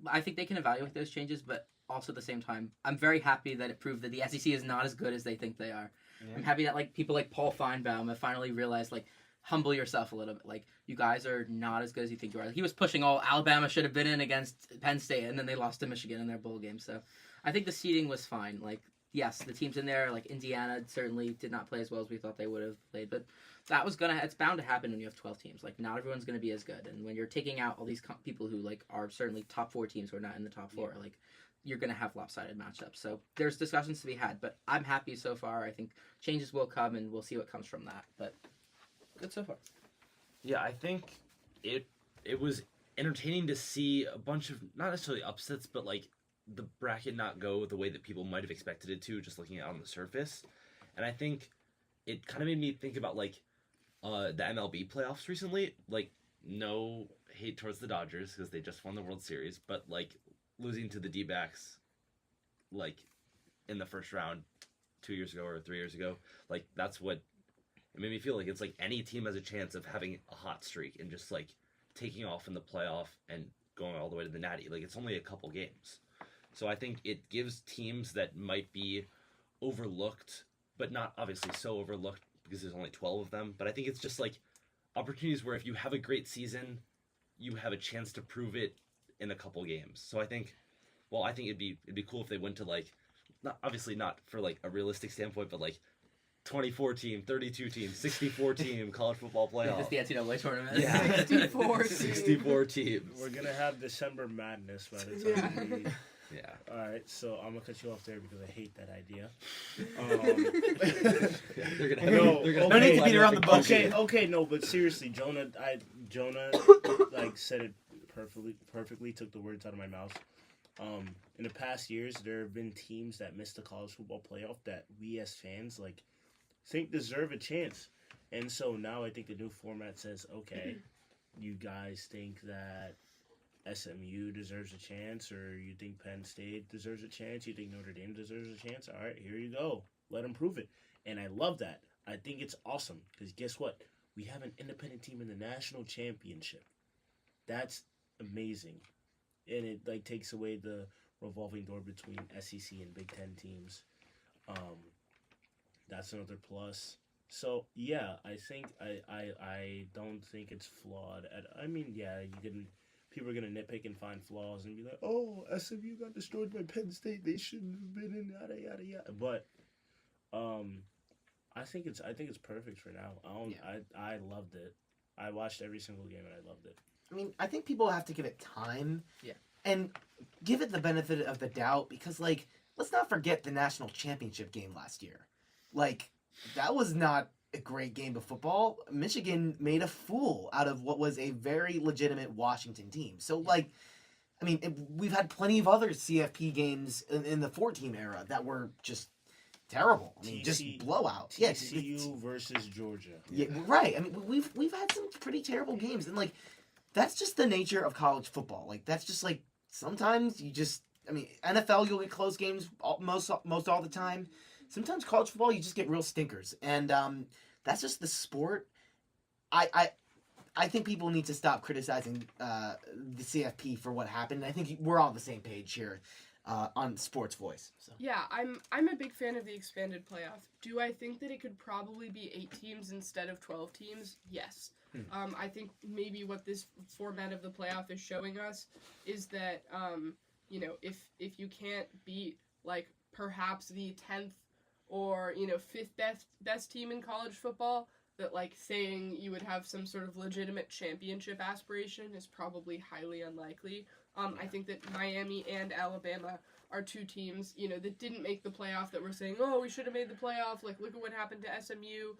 Speaker 5: I think they can evaluate those changes, but also at the same time, I'm very happy that it proved that the SEC is not as good as they think they are. Yeah. I'm happy that like people like Paul Feinbaum have finally realized like humble yourself a little bit. Like you guys are not as good as you think you are. He was pushing all Alabama should have been in against Penn State, and then they lost to Michigan in their bowl game. So I think the seeding was fine. Like yes, the teams in there like Indiana certainly did not play as well as we thought they would have played, but that was it's bound to happen when you have 12 teams. Like not everyone's going to be as good, and when you're taking out all these people who like are certainly top 4 teams who are not in the top 4, like you're going to have lopsided matchups. So there's discussions to be had, but I'm happy so far. I think changes will come, and we'll see what comes from that. But good so far.
Speaker 4: Yeah, I think it was entertaining to see a bunch of not necessarily upsets, but like the bracket not go the way that people might have expected it to, just looking at it on the surface. And I think it kind of made me think about like the MLB playoffs recently. Like no hate towards the Dodgers because they just won the World Series, but like losing to the D-backs like in the first round 2 years ago or 3 years ago, like that's what it made me feel like. It's like any team has a chance of having a hot streak and just like taking off in the playoff and going all the way to the Natty. Like it's only a couple games. So I think it gives teams that might be overlooked, but not obviously so overlooked because there's only 12 of them. But I think it's just like opportunities where if you have a great season, you have a chance to prove it in a couple games. So I think it'd be cool if they went to like obviously not for like a realistic standpoint, but like 24 team, 32 team, 64 team college football playoff.
Speaker 5: Just the NCAA tournament.
Speaker 4: Yeah.
Speaker 1: 64
Speaker 4: 64 teams.
Speaker 3: We're gonna have December Madness by the time we.
Speaker 4: Yeah.
Speaker 3: All right, so I'm gonna cut you off there because I hate that idea.
Speaker 4: They're gonna
Speaker 3: No,
Speaker 4: they're gonna
Speaker 2: no need to beat around the bush.
Speaker 3: Okay, no, but seriously, Jonah like said it perfectly. Took the words out of my mouth. In the past years, there have been teams that missed the college football playoff that we as fans like think deserve a chance, and so now I think the new format says, okay, you guys think that SMU deserves a chance, or you think Penn State deserves a chance, you think Notre Dame deserves a chance, all right, here you go. Let them prove it. And I love that. I think it's awesome, because guess what? We have an independent team in the national championship. That's amazing. And it like takes away the revolving door between SEC and Big Ten teams. That's another plus. So yeah, I think I don't think it's flawed. I mean, yeah, people are gonna nitpick and find flaws and be like, "Oh, SMU got destroyed by Penn State. They shouldn't have been in yada yada yada." But, I think it's perfect for now. I loved it. I watched every single game and I loved it.
Speaker 2: I mean, I think people have to give it time.
Speaker 5: Yeah.
Speaker 2: And give it the benefit of the doubt because, like, let's not forget the national championship game last year. Like, that was not a great game of football. Michigan made a fool out of what was a very legitimate Washington team. So, like, I mean, we've had plenty of other CFP games in the 4-team era that were just terrible. I mean, just blowout.
Speaker 3: TCU versus Georgia.
Speaker 2: Yeah, right. I mean, we've had some pretty terrible games, and like, that's just the nature of college football. Like, that's just like sometimes you just. I mean, NFL you'll get close games most all the time. Sometimes college football you just get real stinkers, and that's just the sport. I think people need to stop criticizing the CFP for what happened. I think we're all on the same page here on SportsVoice. So.
Speaker 1: Yeah, I'm a big fan of the expanded playoff. Do I think that it could probably be 8 teams instead of 12 teams? Yes. I think maybe what this format of the playoff is showing us is that you know, if you can't beat like perhaps the 10th or 5th best team in college football, that like saying you would have some sort of legitimate championship aspiration is probably highly unlikely. I think that Miami and Alabama are 2 teams, that didn't make the playoff that were saying, oh, we should have made the playoff. Like, look at what happened to SMU.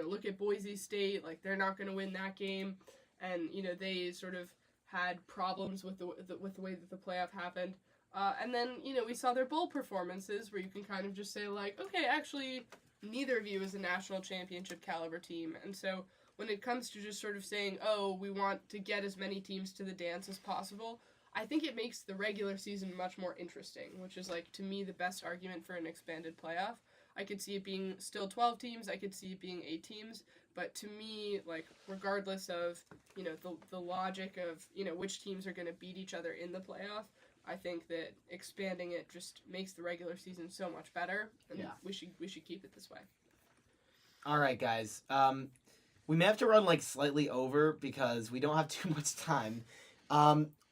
Speaker 1: Look at Boise State. Like, they're not going to win that game. And, they sort of had problems with the way that the playoff happened. And then, we saw their bowl performances where you can kind of just say, like, okay, actually, neither of you is a national championship caliber team. And so when it comes to just sort of saying, oh, we want to get as many teams to the dance as possible, I think it makes the regular season much more interesting, which is, like, to me, the best argument for an expanded playoff. I could see it being still 12 teams. I could see it being 8 teams. But to me, like, regardless of, the logic of, which teams are going to beat each other in the playoff, I think that expanding it just makes the regular season so much better. And we should keep it this way.
Speaker 2: All right, guys. We may have to run, like, slightly over because we don't have too much time.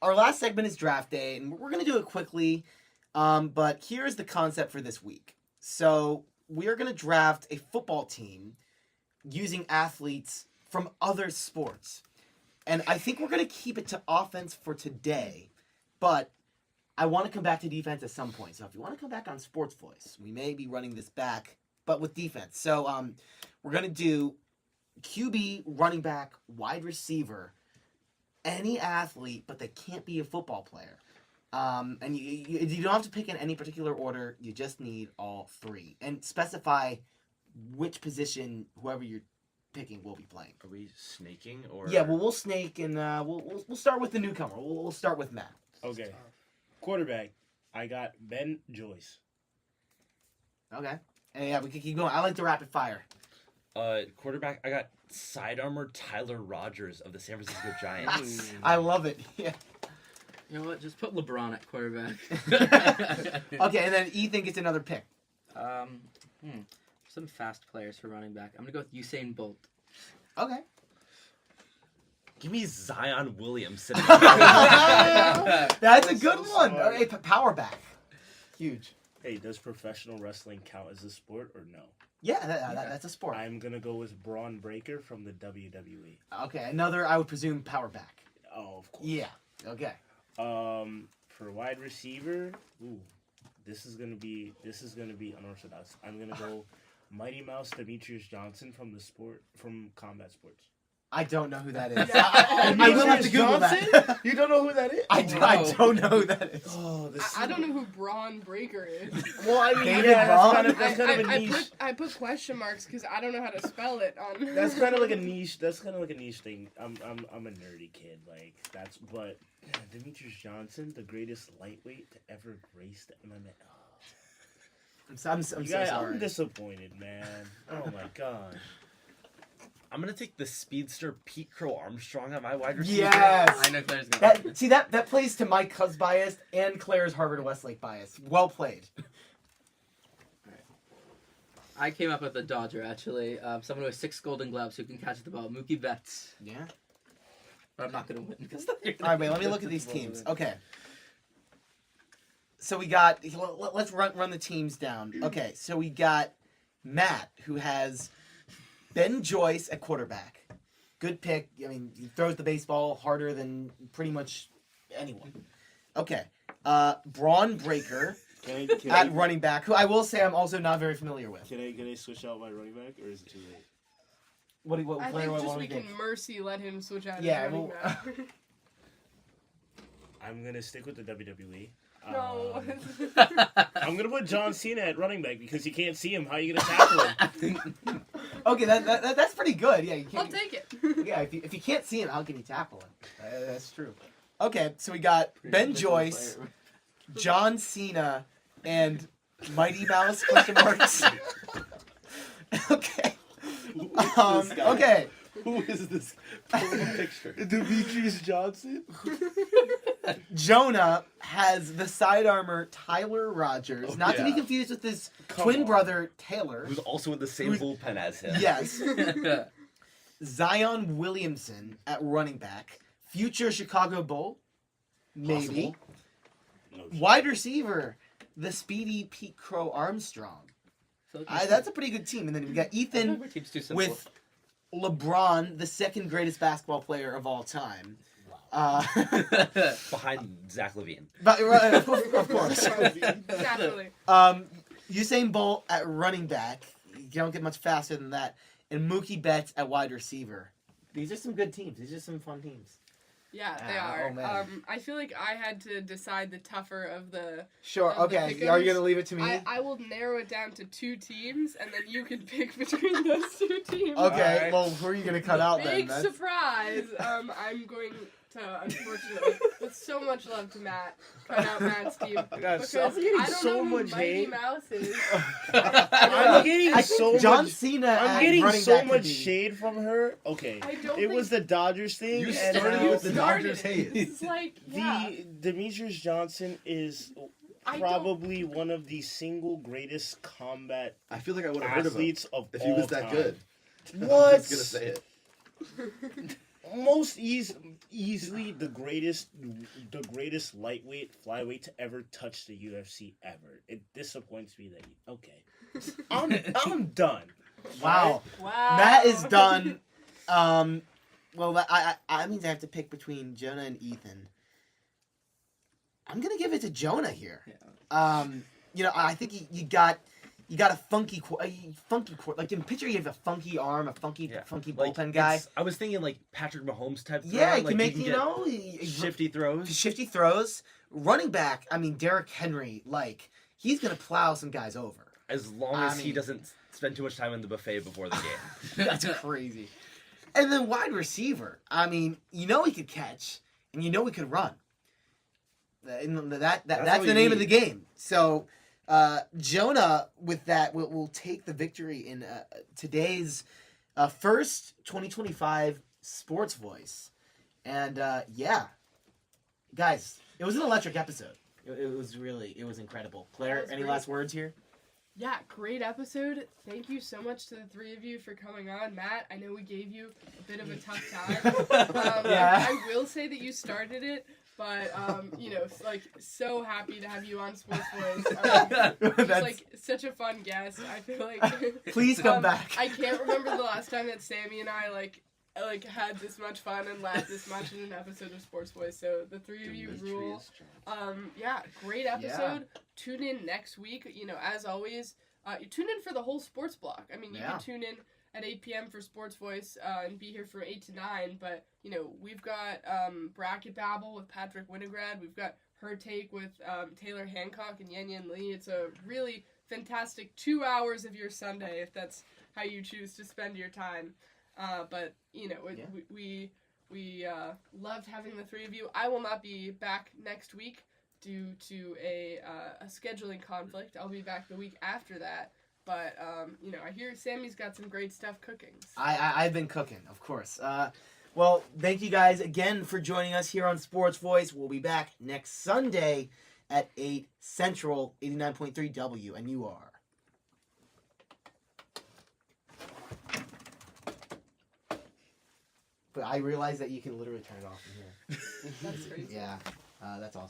Speaker 2: Our last segment is draft day, and we're going to do it quickly, but here's the concept for this week. So we are going to draft a football team using athletes from other sports. And I think we're going to keep it to offense for today, but I want to come back to defense at some point. So if you want to come back on SportsVoice, we may be running this back, but with defense. So we're going to do QB, running back, wide receiver, any athlete, but they can't be a football player. And you don't have to pick in any particular order. You just need all 3. And specify which position whoever you're picking will be playing.
Speaker 4: Are we snaking or?
Speaker 2: Yeah, well, we'll snake, and we'll start with the newcomer. We'll start with Matt.
Speaker 3: Okay. Quarterback, I got Ben Joyce.
Speaker 2: Okay. And yeah, we can keep going. I like the rapid fire.
Speaker 4: Quarterback, I got sidearmer Tyler Rogers of the San Francisco Giants.
Speaker 2: I love it. Yeah.
Speaker 5: You know what? Just put LeBron at quarterback.
Speaker 2: Okay, and then Ethan gets another pick.
Speaker 5: Some fast players for running back. I'm gonna go with Usain Bolt.
Speaker 2: Okay.
Speaker 4: Give me Zion Williamson.
Speaker 2: That's a good one. All right, power back. Huge.
Speaker 3: Hey, does professional wrestling count as a sport or no?
Speaker 2: Yeah, that's a sport.
Speaker 3: I'm gonna go with Braun Breaker from the WWE.
Speaker 2: Okay, another, I would presume, power back.
Speaker 3: Oh, of course.
Speaker 2: Yeah, okay.
Speaker 3: For wide receiver, this is gonna be unorthodox. I'm gonna go Mighty Mouse Demetrius Johnson from Combat Sports.
Speaker 2: I don't know who that is.
Speaker 1: Yeah.
Speaker 2: I will have to Google that.
Speaker 3: You don't know who that is?
Speaker 2: I don't know who that is.
Speaker 3: Oh,
Speaker 1: I don't know who Braun Breaker is.
Speaker 3: Well, I mean,
Speaker 2: David
Speaker 3: yeah,
Speaker 2: Braun?
Speaker 3: that's kind of a niche.
Speaker 1: I put question marks because I don't know how to spell it on.
Speaker 3: That's kind of like a niche. That's kind of like a niche thing. I'm a nerdy kid. Like that's. But Demetrius Johnson, the greatest lightweight to ever grace the MMA. Oh.
Speaker 2: I'm so
Speaker 3: Guys,
Speaker 2: sorry.
Speaker 3: I'm disappointed, man. Oh my god.
Speaker 4: I'm gonna take the speedster Pete Crow Armstrong on my wide receiver.
Speaker 2: Yes.
Speaker 5: I know Claire's going.
Speaker 2: That plays to my Cubs bias and Claire's Harvard Westlake bias. Well played.
Speaker 5: I came up with a Dodger, actually. Someone with 6 Golden Gloves who can catch the ball. Mookie Betts.
Speaker 2: Yeah.
Speaker 5: But I'm not going to win because
Speaker 2: All right, wait. Let me look at these teams. Okay. So we got. Let's run the teams down. Okay. So we got Matt, who has Ben Joyce at quarterback. Good pick. I mean, he throws the baseball harder than pretty much anyone. Okay. Braun Breaker
Speaker 3: Can
Speaker 2: at running back, who I will say I'm also not very familiar with.
Speaker 3: Can I switch out my running back, or is it too late?
Speaker 2: What
Speaker 1: I
Speaker 2: player
Speaker 1: think
Speaker 2: what
Speaker 1: just
Speaker 2: do
Speaker 1: we
Speaker 2: you think?
Speaker 1: can mercy let him switch out.
Speaker 2: Yeah,
Speaker 1: his running
Speaker 2: well-
Speaker 1: back.
Speaker 3: I'm gonna stick with the WWE.
Speaker 1: No.
Speaker 3: I'm gonna put John Cena at running back because you can't see him. How are you gonna tackle him?
Speaker 2: Okay, that's pretty good. Yeah, you
Speaker 1: I'll
Speaker 2: can't.
Speaker 1: take it.
Speaker 2: Yeah, if you can't see him, how can you tackle him? That's true. Okay, so we got Ben Joyce, John Cena, and Mighty Mouse question marks. Okay. Okay.
Speaker 4: Who is this picture?
Speaker 3: Demetrius Johnson.
Speaker 2: Jonah has the side armor Tyler Rogers, not to be
Speaker 4: yeah.
Speaker 2: confused with his
Speaker 3: Come
Speaker 2: twin
Speaker 3: on.
Speaker 2: brother Taylor.
Speaker 4: Who's also in the same bullpen as him.
Speaker 2: Yes. Zion Williamson at running back, future Chicago Bull, maybe.
Speaker 4: Possible.
Speaker 3: No shit.
Speaker 2: Wide receiver, the speedy Pete Crow Armstrong. That's a pretty good team. And then we got Ethan
Speaker 5: team's too simple.
Speaker 2: with LeBron, the second greatest basketball player of all time.
Speaker 4: Behind Zach Levine.
Speaker 2: But of course.
Speaker 1: Naturally.
Speaker 2: Usain Bolt at running back. You don't get much faster than that. And Mookie Betts at wide receiver. These are some good teams. These are some fun teams.
Speaker 1: Yeah, they
Speaker 2: Ah,
Speaker 1: are.
Speaker 2: oh, man.
Speaker 1: I feel like I had to decide the tougher of the.
Speaker 2: Sure.
Speaker 1: Of the
Speaker 2: Okay.
Speaker 1: pick'ems.
Speaker 2: Are you gonna leave it to me?
Speaker 1: I will narrow it down to 2 teams, and then you can pick between those 2 teams.
Speaker 2: Okay.
Speaker 3: Alright.
Speaker 2: Well, who are you gonna cut out then?
Speaker 1: Big
Speaker 2: That's-
Speaker 1: surprise. I'm going to, unfortunately, with so much love to Matt, cut out Matt's team
Speaker 3: got
Speaker 1: because
Speaker 3: I'm getting
Speaker 1: I don't
Speaker 3: so
Speaker 1: know who
Speaker 3: much
Speaker 1: Mighty
Speaker 3: hate.
Speaker 1: Mouse is.
Speaker 3: I'm getting so
Speaker 2: John
Speaker 3: much.
Speaker 2: Cena.
Speaker 3: I'm
Speaker 2: at
Speaker 3: getting
Speaker 2: running
Speaker 3: so
Speaker 2: back could
Speaker 3: much
Speaker 2: be-
Speaker 3: shade from her. Okay,
Speaker 1: I don't
Speaker 3: it was the
Speaker 1: think
Speaker 3: Dodgers thing.
Speaker 4: You
Speaker 3: and
Speaker 4: started
Speaker 3: now
Speaker 4: with the
Speaker 1: started
Speaker 4: Dodgers
Speaker 1: it.
Speaker 4: hate.
Speaker 1: It's like, yeah.
Speaker 3: the Demetrius Johnson is
Speaker 1: I
Speaker 3: probably one of the single greatest combat
Speaker 6: I feel like I would have heard of him
Speaker 3: athletes of
Speaker 6: if
Speaker 3: all
Speaker 6: he was that
Speaker 3: time.
Speaker 6: good.
Speaker 3: What?
Speaker 6: I was gonna say it.
Speaker 3: Most easily the greatest lightweight flyweight to ever touch the UFC ever. It disappoints me that okay. I'm done.
Speaker 2: Wow.
Speaker 1: Wow.
Speaker 2: Matt is done. Well, I means I have to pick between Jonah and Ethan. I'm gonna give it to Jonah here.
Speaker 5: Yeah.
Speaker 2: I think you got a funky like in picture you have a funky arm, a funky
Speaker 4: Yeah.
Speaker 2: bullpen
Speaker 4: Like,
Speaker 2: guy.
Speaker 4: I was thinking like Patrick Mahomes type.
Speaker 2: Yeah, he
Speaker 4: throw,
Speaker 2: can make
Speaker 4: get shifty throws.
Speaker 2: shifty throws. Running back, I mean Derrick Henry, like he's gonna plow some guys over.
Speaker 4: As long
Speaker 2: I
Speaker 4: as he
Speaker 2: mean-
Speaker 4: doesn't spend too much time in the buffet before the game.
Speaker 2: That's crazy. And then wide receiver, I mean, he could catch, and he could run. And that's
Speaker 6: all
Speaker 2: the
Speaker 6: you
Speaker 2: name of the
Speaker 6: need.
Speaker 2: game. So Jonah, with that, will take the victory in today's first 2025 Sports Voice. And guys, it was an electric episode. It was incredible. Claire,
Speaker 1: That was
Speaker 2: any
Speaker 1: great.
Speaker 2: last words here?
Speaker 1: Yeah, great episode. Thank you so much to the 3 of you for coming on. Matt, I know we gave you a bit of a tough time.
Speaker 2: Yeah.
Speaker 1: I will say that you started it, But like so happy to have you on Sports Voice. Just
Speaker 2: That's-
Speaker 1: like such a fun guest. I feel like
Speaker 2: Please come back.
Speaker 1: I can't remember the last time that Sammy and I like had this much fun and laughed this much in an episode of Sports Voice. So the three of you rule. Yeah, great episode. Tune in next week. As always, you tune in for the whole sports block. I mean, you can tune in at 8 p.m. for Sports Voice and be here from 8 to 9. But, we've got Bracket Babble with Patrick Winograd. We've got Her Take with Taylor Hancock and Yen Yen Lee. It's a really fantastic 2 hours of your Sunday if that's how you choose to spend your time. But, we loved having the three of you. I will not be back next week due to a scheduling conflict. I'll be back the week after that. But, I hear Sammy's got some great stuff cooking. So.
Speaker 2: I've been cooking, of course. Well, thank you guys again for joining us here on Sports Voice. We'll be back next Sunday at 8 Central, 89.3 WNUR. But I realize that you can literally turn it off from here.
Speaker 1: That's crazy.
Speaker 2: Yeah, that's awesome.